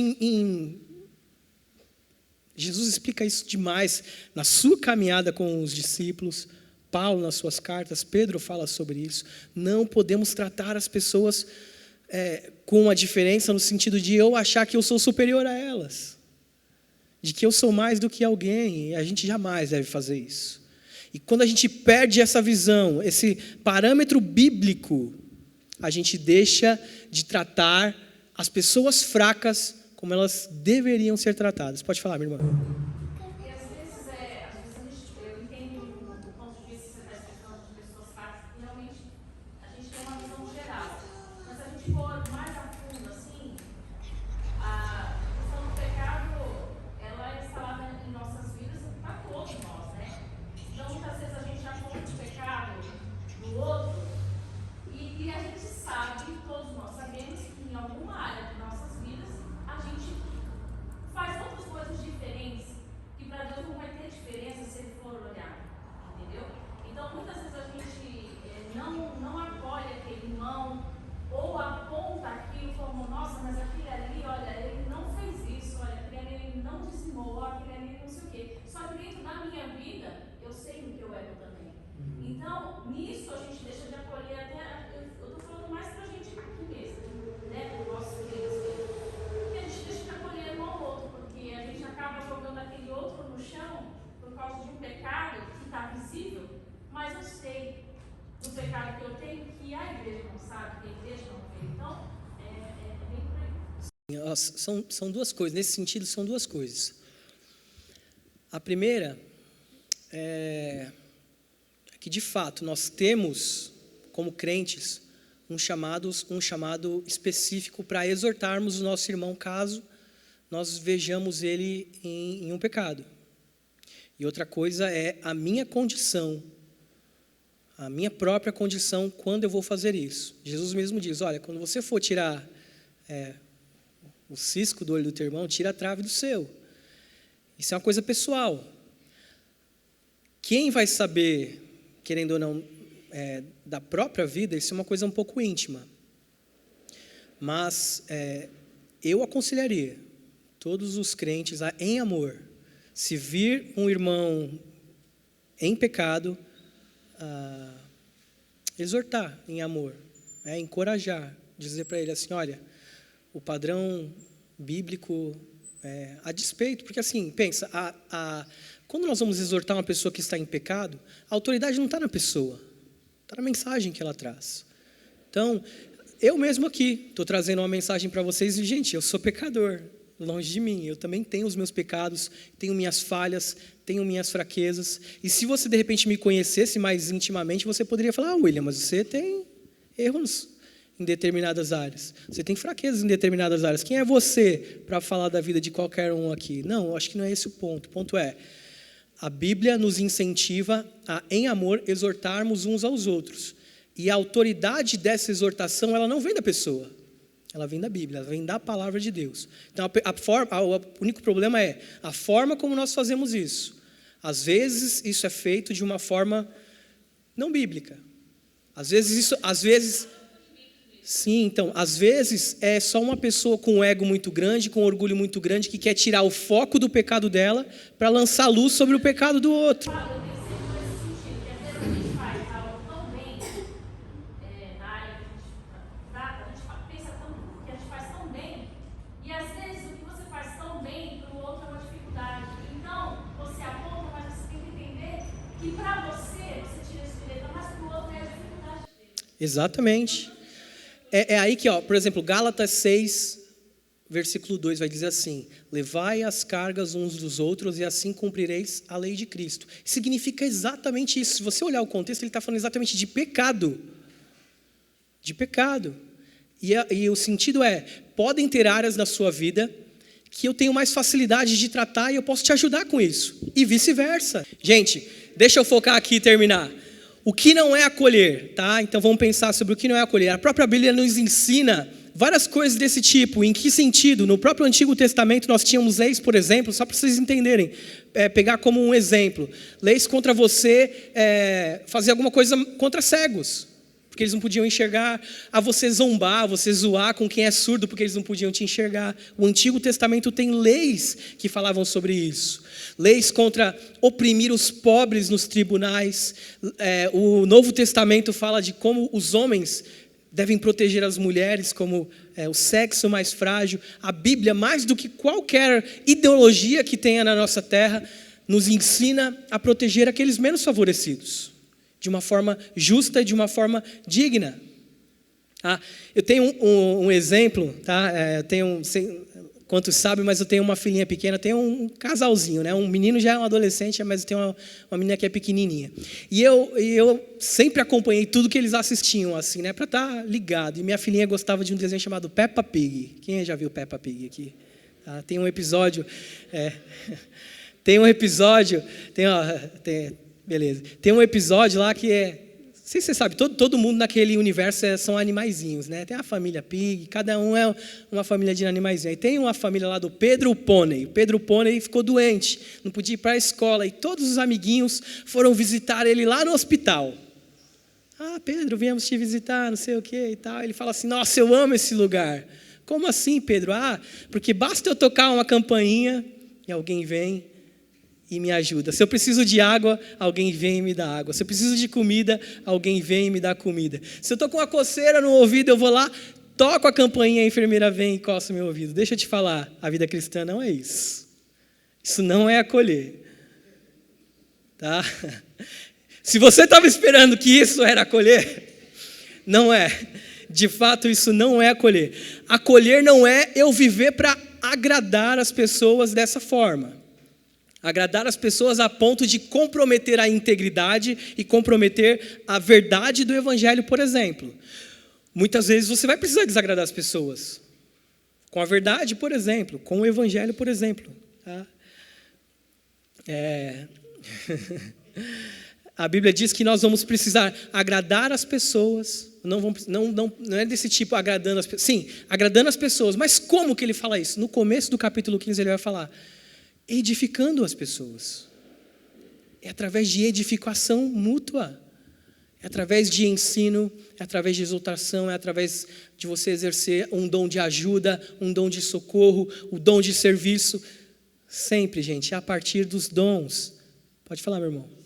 [SPEAKER 1] Jesus explica isso demais na sua caminhada com os discípulos. Paulo nas suas cartas, Pedro fala sobre isso. Não podemos tratar as pessoas com uma diferença no sentido de eu achar que eu sou superior a elas. De que eu sou mais do que alguém. E a gente jamais deve fazer isso. E quando a gente perde essa visão, esse parâmetro bíblico, a gente deixa de tratar as pessoas fracas como elas deveriam ser tratadas. Pode falar, minha irmã.
[SPEAKER 4] E às vezes eu entendo o ponto de vista da questão de pessoas fracas, realmente a gente tem uma visão geral. Mas se a gente for mais a fundo, assim, a questão do pecado, ela é instalada em nossas vidas para todos nós, né? Então, muitas vezes a gente aponta o pecado do outro e a gente sabe, todos nós sabemos que em alguma área de nossas vidas a gente faz outras coisas diferentes que para Deus não vai ter diferença se ele for olhar, entendeu? Então, muitas vezes a gente não acolhe aquele irmão ou aponta aquilo como, nossa, mas aquele ali, olha, ele não fez isso, olha, aquele ali ele não dizimou, aquele ali não sei o quê. Só que dentro da minha vida, eu sei no que eu erro também. Então, nisso a gente deixa de acolher até, eu estou falando mais para a gente aqui mesmo, né, para os nossos filhos, porque a gente deixa de acolher um ao outro, porque a gente acaba jogando aquele outro no chão por causa de um pecado que está visível, mas eu sei do pecado que eu tenho que a igreja não sabe, que a igreja não vê. Então, é bem por aí.
[SPEAKER 1] São duas coisas, nesse sentido são duas coisas. A primeira é que de fato nós temos, como crentes, um chamado específico para exortarmos o nosso irmão caso nós vejamos ele em um pecado. E outra coisa é a minha condição, a minha própria condição quando eu vou fazer isso. Jesus mesmo diz, olha, quando você for tirar o cisco do olho do teu irmão, tira a trave do seu. Isso é uma coisa pessoal. Quem vai saber, querendo ou não, da própria vida, isso é uma coisa um pouco íntima. Mas eu aconselharia todos os crentes em amor, se vir um irmão em pecado, exortar em amor, encorajar, dizer para ele assim, olha, o padrão bíblico, a despeito, porque assim, pensa, quando nós vamos exortar uma pessoa que está em pecado, a autoridade não está na pessoa, está na mensagem que ela traz. Então, eu mesmo aqui, estou trazendo uma mensagem para vocês, e gente, eu sou pecador, longe de mim, eu também tenho os meus pecados, tenho minhas falhas, tenho minhas fraquezas, e se você de repente me conhecesse mais intimamente, você poderia falar, William, mas você tem erros em determinadas áreas, você tem fraquezas em determinadas áreas, quem é você para falar da vida de qualquer um aqui? Não, eu acho que não é esse o ponto é, a Bíblia nos incentiva a, em amor, exortarmos uns aos outros, e a autoridade dessa exortação, ela não vem da pessoa, ela vem da Bíblia, ela vem da palavra de Deus. Então, o único problema é a forma como nós fazemos isso. Às vezes, isso é feito de uma forma não bíblica. Às vezes Sim, então, às vezes é só uma pessoa com um ego muito grande, com um orgulho muito grande, que quer tirar o foco do pecado dela para lançar luz sobre o pecado do outro.
[SPEAKER 4] Eu tenho sempre esse sentido, que às vezes a gente faz algo tão bem, na área que a gente trata, a gente pensa que a gente faz tão bem, e às vezes o que você faz tão bem para o outro é uma dificuldade. Então, você aponta, mas você tem que entender que para você tira esse direito, mas para o outro é a dificuldade dele.
[SPEAKER 1] Exatamente. É aí que, por exemplo, Gálatas 6, versículo 2 vai dizer assim: levai as cargas uns dos outros e assim cumprireis a lei de Cristo. Significa exatamente isso. Se você olhar o contexto, ele está falando exatamente de pecado. De pecado. E o sentido é, podem ter áreas na sua vida que eu tenho mais facilidade de tratar e eu posso te ajudar com isso. E vice-versa. Gente, deixa eu focar aqui e terminar. O que não é acolher, tá? Então vamos pensar sobre o que não é acolher. A própria Bíblia nos ensina várias coisas desse tipo. Em que sentido? No próprio Antigo Testamento nós tínhamos leis, por exemplo, só para vocês entenderem, pegar como um exemplo. Leis contra você fazer alguma coisa contra cegos, porque eles não podiam enxergar, a você zombar, a você zoar com quem é surdo, porque eles não podiam te enxergar. O Antigo Testamento tem leis que falavam sobre isso. Leis contra oprimir os pobres nos tribunais. O Novo Testamento fala de como os homens devem proteger as mulheres como o sexo mais frágil. A Bíblia, mais do que qualquer ideologia que tenha na nossa terra, nos ensina a proteger aqueles menos favorecidos, de uma forma justa e de uma forma digna. Eu tenho um exemplo, tá? Quantos sabem, mas eu tenho uma filhinha pequena, tenho um casalzinho, né? Um menino já é um adolescente, mas eu tenho uma menina que é pequenininha. E eu sempre acompanhei tudo que eles assistiam, assim, né? Para estar ligado. E minha filhinha gostava de um desenho chamado Peppa Pig. Quem já viu Peppa Pig aqui? Tem um episódio... Beleza. Tem um episódio lá que não sei se você sabe, todo mundo naquele universo são animaizinhos, né? Tem a família Pig, cada um é uma família de animaizinhos. Aí tem uma família lá do Pedro Pônei. O Pedro Pônei ficou doente, não podia ir para a escola. E todos os amiguinhos foram visitar ele lá no hospital. Pedro, viemos te visitar, não sei o que e tal. Ele fala assim, nossa, eu amo esse lugar. Como assim, Pedro? Porque basta eu tocar uma campainha e alguém vem e me ajuda. Se eu preciso de água, alguém vem e me dá água. Se eu preciso de comida, alguém vem e me dá comida. Se eu estou com uma coceira no ouvido, eu vou lá, toco a campainha, a enfermeira vem e coça meu ouvido. Deixa eu te falar, a vida cristã não é isso. Isso não é acolher. Tá? Se você estava esperando que isso era acolher, não é. De fato, isso não é acolher. Acolher não é eu viver para agradar as pessoas dessa forma. Agradar as pessoas a ponto de comprometer a integridade e comprometer a verdade do Evangelho, por exemplo. Muitas vezes você vai precisar desagradar as pessoas. Com a verdade, por exemplo. Com o Evangelho, por exemplo. Tá? A Bíblia diz que nós vamos precisar agradar as pessoas. Não é desse tipo agradando as pessoas. Sim, agradando as pessoas. Mas como que ele fala isso? No começo do capítulo 15 ele vai falar... edificando as pessoas. É através de edificação mútua. É através de ensino, é através de exortação, é através de você exercer um dom de ajuda, um dom de socorro, o dom de serviço. Sempre, gente, é a partir dos dons. Pode falar, meu irmão.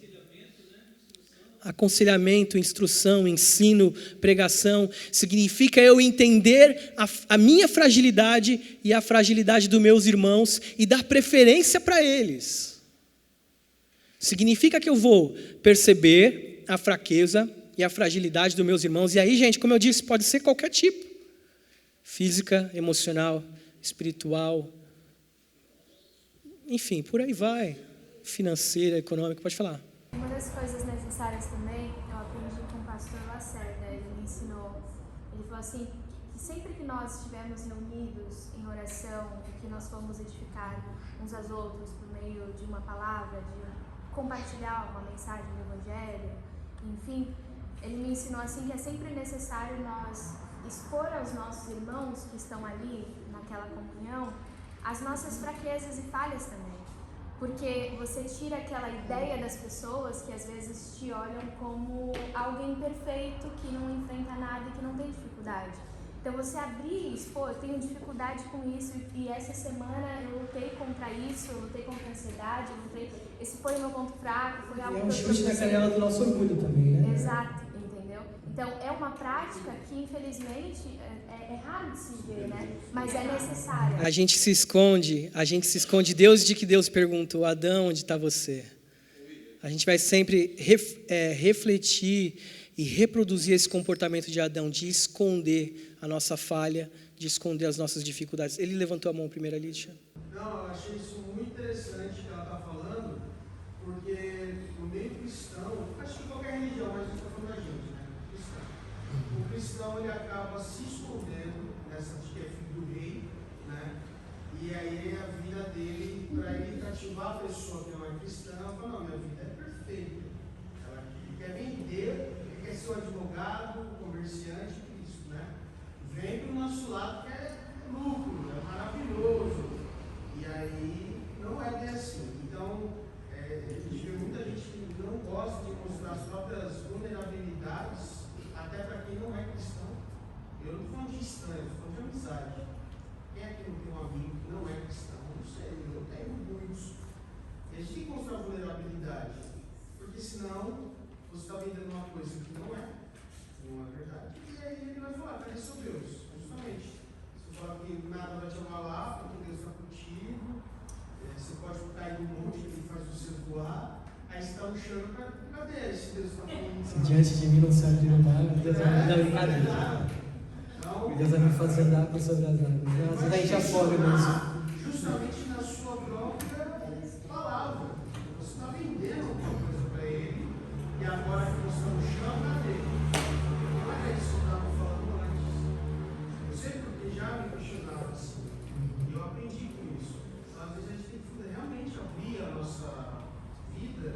[SPEAKER 1] Aconselhamento, instrução, ensino, pregação, significa eu entender a minha fragilidade e a fragilidade dos meus irmãos e dar preferência para eles. Significa que eu vou perceber a fraqueza e a fragilidade dos meus irmãos. E aí, gente, como eu disse, pode ser qualquer tipo. Física, emocional, espiritual, enfim, por aí vai. Financeira, econômica, pode falar.
[SPEAKER 6] Uma das coisas necessárias também, eu aprendi com o pastor Lacerda, ele me ensinou, ele falou assim, que sempre que nós estivermos reunidos em oração, que nós formos edificar uns aos outros por meio de uma palavra, de compartilhar uma mensagem do Evangelho, enfim, ele me ensinou assim que é sempre necessário nós expor aos nossos irmãos que estão ali naquela comunhão as nossas fraquezas e falhas também. Porque você tira aquela ideia das pessoas que às vezes te olham como alguém perfeito, que não enfrenta nada e que não tem dificuldade. Então você abrir isso, pô, eu tenho dificuldade com isso e essa semana eu lutei contra isso, eu lutei contra a ansiedade, esse foi o meu ponto fraco, foi algo
[SPEAKER 5] É um
[SPEAKER 6] que eu
[SPEAKER 5] chute na
[SPEAKER 6] processei.
[SPEAKER 5] canela do nosso orgulho também, né?
[SPEAKER 6] Exato, entendeu? Então é uma prática que infelizmente é raro de se ver, né? Mas é necessária.
[SPEAKER 1] A gente se esconde. Deus, de que Deus perguntou, Adão, onde está você? A gente vai sempre refletir e reproduzir esse comportamento de Adão, de esconder a nossa falha, de esconder as nossas dificuldades. Ele levantou a mão primeiro, Lídia.
[SPEAKER 3] Não, eu achei isso muito interessante que ela está falando, porque no meio cristão, acho que qualquer religião, mas a gente está falando da gente, né? Cristão. O cristão, ele acaba se escondendo nessa de que é filho do rei, né? E aí a vida dele, para ele cativar a pessoa que não é cristã, ela fala, não, minha vida é perfeita. Ele quer vender, ele quer ser um advogado, comerciante, Cristo, né? Vem para o nosso lado que é lucro, é maravilhoso. E aí não é bem assim. Então, a gente vê muita gente que não gosta de mostrar as próprias vulnerabilidades, até para quem não é cristão. Eu não estou falando de estranho, estou falando de amizade. Quem é que não tem um amigo que não é cristão? Não sei, eu tenho muitos. E a gente tem que mostrar vulnerabilidade, porque senão você está vendendo uma coisa que não é verdade. E aí ele vai falar, cadê seu Deus? Justamente. Você fala que nada vai te abalar, porque Deus está contigo, você pode cair no monte, ele faz você voar, aí você está no chão, cadê esse Deus está falando?
[SPEAKER 5] Se diante de mim não se abrir o mar, Deus vai me dar brincadeira. Deus vai me fazer andar por sobre as águas. Às vezes a gente afoga mesmo.
[SPEAKER 3] Justamente na sua própria palavra. Você está vendendo alguma coisa para ele, e agora que você está no chão, cadê? Não é isso que eu estava falando antes. Eu sei porque já me questionava assim. E eu aprendi com isso. Então, às vezes a gente tem que realmente abrir a nossa vida,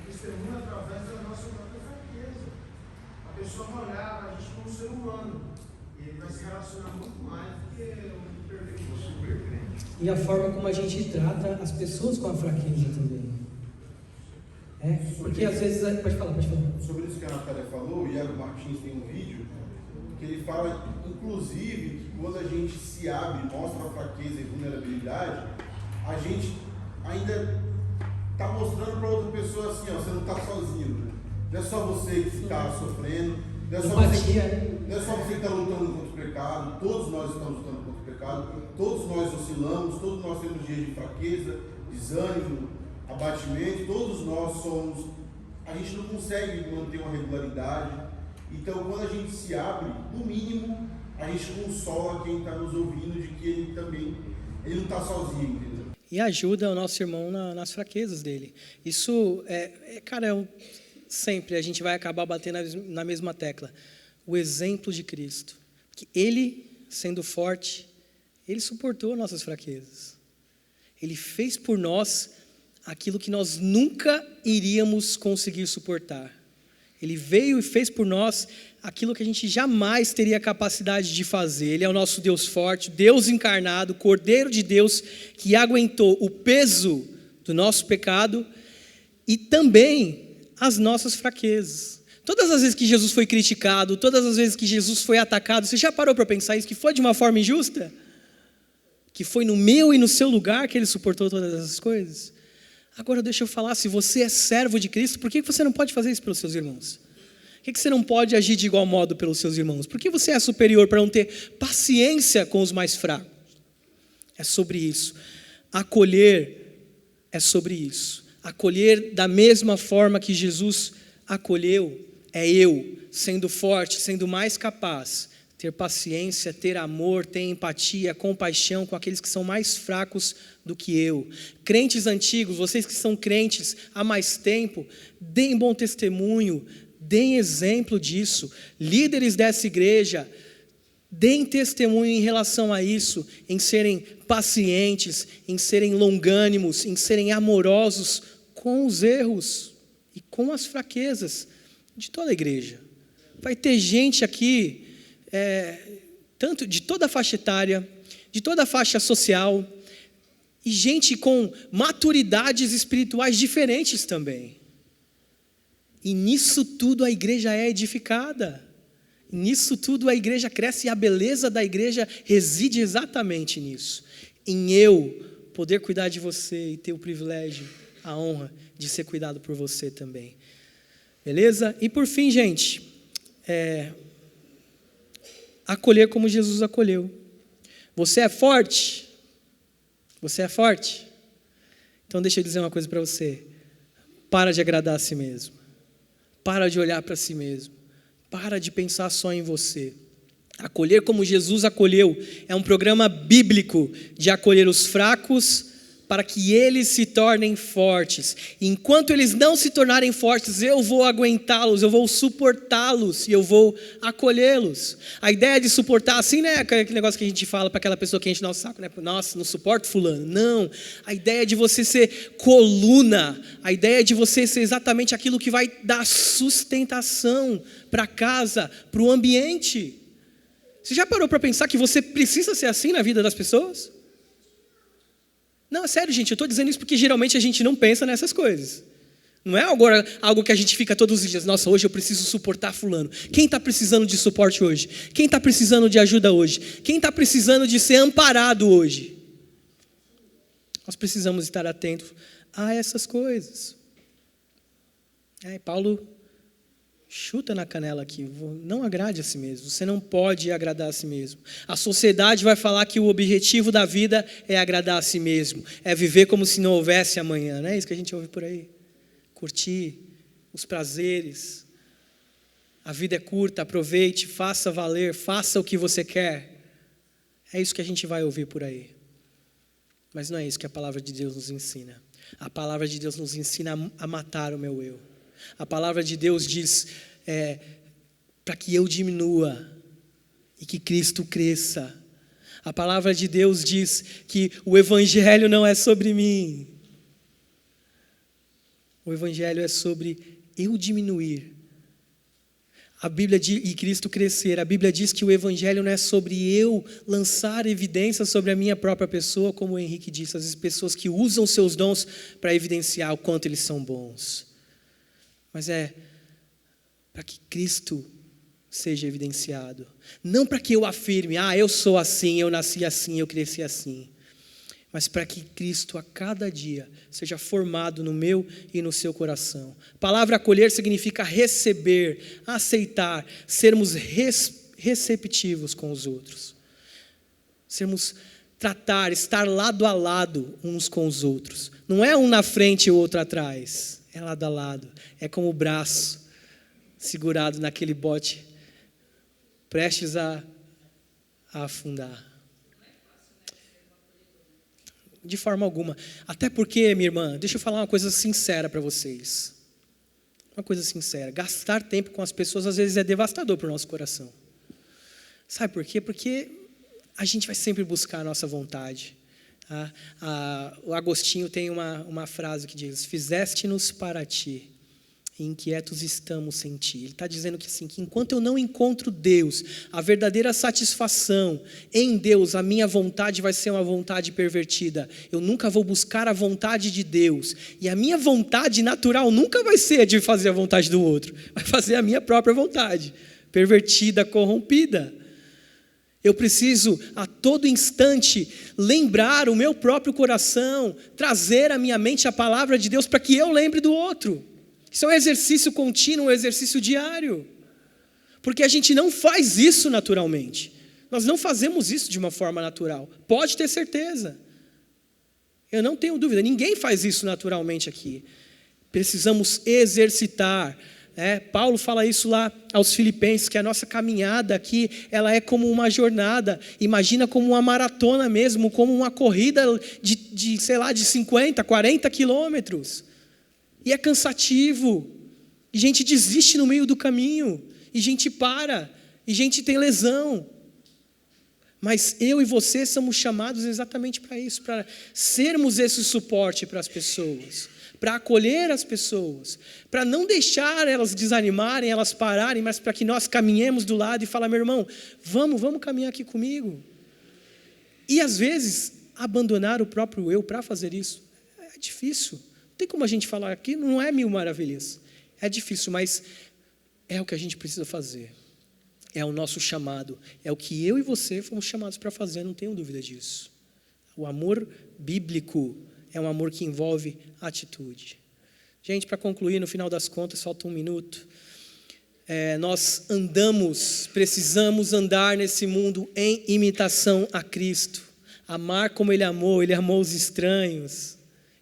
[SPEAKER 3] testemunho através da nossa própria fraqueza. A pessoa vai olhar a gente como ser humano. E ele vai se relacionar muito mais do que o perfeito super crente.
[SPEAKER 5] E a forma como a gente trata as pessoas com a fraqueza também. Porque às vezes... Pode falar.
[SPEAKER 2] Sobre isso que a Natália falou, o Iago Martins tem um vídeo que ele fala, inclusive, que quando a gente se abre, mostra a fraqueza e vulnerabilidade, a gente ainda está mostrando para outra pessoa assim, ó, você não está sozinho, né? Não é só você que está sofrendo, não é só você que está lutando contra o pecado, todos nós estamos lutando contra o pecado, todos nós oscilamos, todos nós temos dias de fraqueza, desânimo, abatimento, todos nós somos, a gente não consegue manter uma regularidade. Então quando a gente se abre, no mínimo a gente consola quem está nos ouvindo de que ele não está sozinho, entendeu?
[SPEAKER 1] E ajuda o nosso irmão nas fraquezas dele. Isso sempre a gente vai acabar batendo na mesma tecla. O exemplo de Cristo, que ele, sendo forte, ele suportou nossas fraquezas. Ele fez por nós aquilo que nós nunca iríamos conseguir suportar. Ele veio e fez por nós aquilo que a gente jamais teria capacidade de fazer. Ele é o nosso Deus forte, Deus encarnado, Cordeiro de Deus, que aguentou o peso do nosso pecado e também as nossas fraquezas. Todas as vezes que Jesus foi criticado, todas as vezes que Jesus foi atacado, você já parou para pensar isso, que foi de uma forma injusta? Que foi no meu e no seu lugar que ele suportou todas essas coisas? Agora deixa eu falar, se você é servo de Cristo, por que você não pode fazer isso pelos seus irmãos? Por que você não pode agir de igual modo pelos seus irmãos? Por que você é superior para não ter paciência com os mais fracos? É sobre isso. Acolher é sobre isso. Acolher da mesma forma que Jesus acolheu, é eu, sendo forte, sendo mais capaz, ter paciência, ter amor, ter empatia, compaixão com aqueles que são mais fracos do que eu. Crentes antigos, vocês que são crentes há mais tempo, deem bom testemunho, deem exemplo disso. Líderes dessa igreja, deem testemunho em relação a isso, em serem pacientes, em serem longânimos, em serem amorosos com os erros e com as fraquezas de toda a igreja. Vai ter gente aqui, tanto de toda a faixa etária, de toda a faixa social, e gente com maturidades espirituais diferentes também. E nisso tudo a igreja é edificada. Nisso tudo a igreja cresce e a beleza da igreja reside exatamente nisso. Em eu poder cuidar de você e ter o privilégio, a honra de ser cuidado por você também. Beleza? E por fim, gente, acolher como Jesus acolheu. Você é forte? Você é forte? Então deixa eu dizer uma coisa para você. Para de agradar a si mesmo. Para de olhar para si mesmo. Para de pensar só em você. Acolher como Jesus acolheu é um programa bíblico de acolher os fracos para que eles se tornem fortes. Enquanto eles não se tornarem fortes, eu vou aguentá-los, eu vou suportá-los e eu vou acolhê-los. A ideia de suportar assim, né? Aquele negócio que a gente fala para aquela pessoa que enche nosso saco, né? Nossa, não suporto fulano. Não. A ideia de você ser coluna, a ideia de você ser exatamente aquilo que vai dar sustentação para a casa, para o ambiente. Você já parou para pensar que você precisa ser assim na vida das pessoas? Não, é sério, gente, eu estou dizendo isso porque geralmente a gente não pensa nessas coisas. Não é agora algo que a gente fica todos os dias, nossa, hoje eu preciso suportar fulano. Quem está precisando de suporte hoje? Quem está precisando de ajuda hoje? Quem está precisando de ser amparado hoje? Nós precisamos estar atentos a essas coisas. Paulo chuta na canela aqui, não agrade a si mesmo, você não pode agradar a si mesmo. A sociedade vai falar que o objetivo da vida é agradar a si mesmo, é viver como se não houvesse amanhã, não é isso que a gente ouve por aí? Curtir os prazeres, a vida é curta, aproveite, faça valer, faça o que você quer, é isso que a gente vai ouvir por aí. Mas não é isso que a palavra de Deus nos ensina. A palavra de Deus nos ensina a matar o meu eu. A palavra de Deus diz para que eu diminua e que Cristo cresça. A palavra de Deus diz que o Evangelho não é sobre mim. O Evangelho é sobre eu diminuir. A Bíblia diz, e Cristo crescer. A Bíblia diz que o Evangelho não é sobre eu lançar evidências sobre a minha própria pessoa, como o Henrique disse, as pessoas que usam seus dons para evidenciar o quanto eles são bons. Mas é para que Cristo seja evidenciado. Não para que eu afirme, eu sou assim, eu nasci assim, eu cresci assim. Mas para que Cristo a cada dia seja formado no meu e no seu coração. A palavra acolher significa receber, aceitar, sermos receptivos com os outros. Estar lado a lado uns com os outros. Não é um na frente e o outro atrás. É lado a lado, é como o braço segurado naquele bote, prestes a afundar. De forma alguma. Até porque, minha irmã, deixa eu falar uma coisa sincera para vocês. Uma coisa sincera. Gastar tempo com as pessoas às vezes é devastador para o nosso coração. Sabe por quê? Porque a gente vai sempre buscar a nossa vontade. O Agostinho tem uma frase que diz: fizeste-nos para ti, e inquietos estamos sem ti. Ele está dizendo que, assim, que enquanto eu não encontro Deus, a verdadeira satisfação em Deus, a minha vontade vai ser uma vontade pervertida. Eu nunca vou buscar a vontade de Deus. E a minha vontade natural nunca vai ser de fazer a vontade do outro. Vai fazer a minha própria vontade, pervertida, corrompida. Eu preciso, a todo instante, lembrar o meu próprio coração, trazer à minha mente a palavra de Deus para que eu lembre do outro. Isso é um exercício contínuo, um exercício diário. Porque a gente não faz isso naturalmente. Nós não fazemos isso de uma forma natural. Pode ter certeza. Eu não tenho dúvida, ninguém faz isso naturalmente aqui. Precisamos exercitar. Paulo fala isso lá aos Filipenses, que a nossa caminhada aqui, ela é como uma jornada, imagina como uma maratona mesmo, como uma corrida de 50, 40 quilômetros, e é cansativo, e gente desiste no meio do caminho, e gente para, e gente tem lesão, mas eu e você somos chamados exatamente para isso, para sermos esse suporte para as pessoas, para acolher as pessoas, para não deixar elas desanimarem, elas pararem, mas para que nós caminhemos do lado e falar: meu irmão, vamos caminhar aqui comigo. E às vezes, abandonar o próprio eu para fazer isso. É difícil. Não tem como a gente falar aqui, não é mil maravilhas. É difícil, mas é o que a gente precisa fazer. É o nosso chamado. É o que eu e você fomos chamados para fazer, não tenho dúvida disso. O amor bíblico é um amor que envolve atitude. Gente, para concluir, no final das contas, falta 1 minuto. Nós precisamos andar nesse mundo em imitação a Cristo. Amar como Ele amou os estranhos.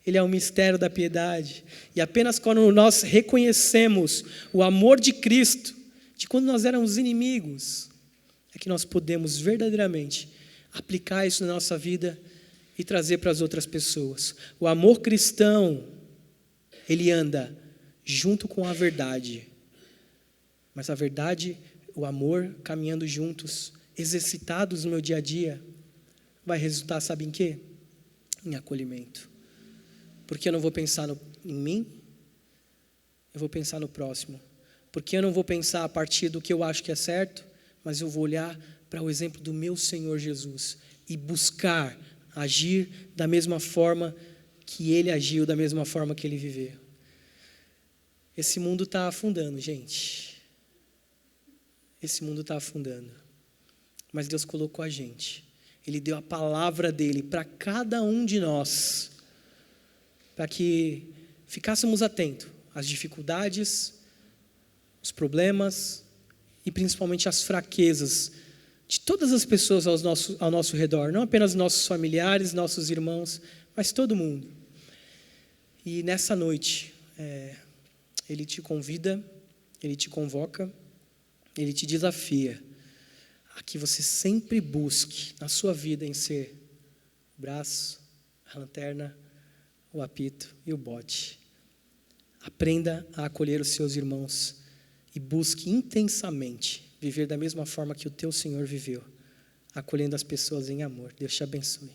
[SPEAKER 1] Ele é o mistério da piedade. E apenas quando nós reconhecemos o amor de Cristo, de quando nós éramos inimigos, é que nós podemos verdadeiramente aplicar isso na nossa vida e trazer para as outras pessoas. O amor cristão, ele anda junto com a verdade. Mas a verdade, o amor, caminhando juntos, exercitados no meu dia a dia, vai resultar, sabe em quê? Em acolhimento. Porque eu não vou pensar em mim, eu vou pensar no próximo. Porque eu não vou pensar a partir do que eu acho que é certo, mas eu vou olhar para o exemplo do meu Senhor Jesus e buscar agir da mesma forma que Ele agiu, da mesma forma que Ele viveu. Esse mundo está afundando, gente. Esse mundo está afundando. Mas Deus colocou a gente. Ele deu a palavra dEle para cada um de nós, para que ficássemos atentos às dificuldades, os problemas e principalmente às fraquezas de todas as pessoas ao nosso redor, não apenas nossos familiares, nossos irmãos, mas todo mundo. E nessa noite, Ele te convida, Ele te convoca, Ele te desafia a que você sempre busque na sua vida em ser o braço, a lanterna, o apito e o bote. Aprenda a acolher os seus irmãos e busque intensamente viver da mesma forma que o teu Senhor viveu, acolhendo as pessoas em amor. Deus te abençoe.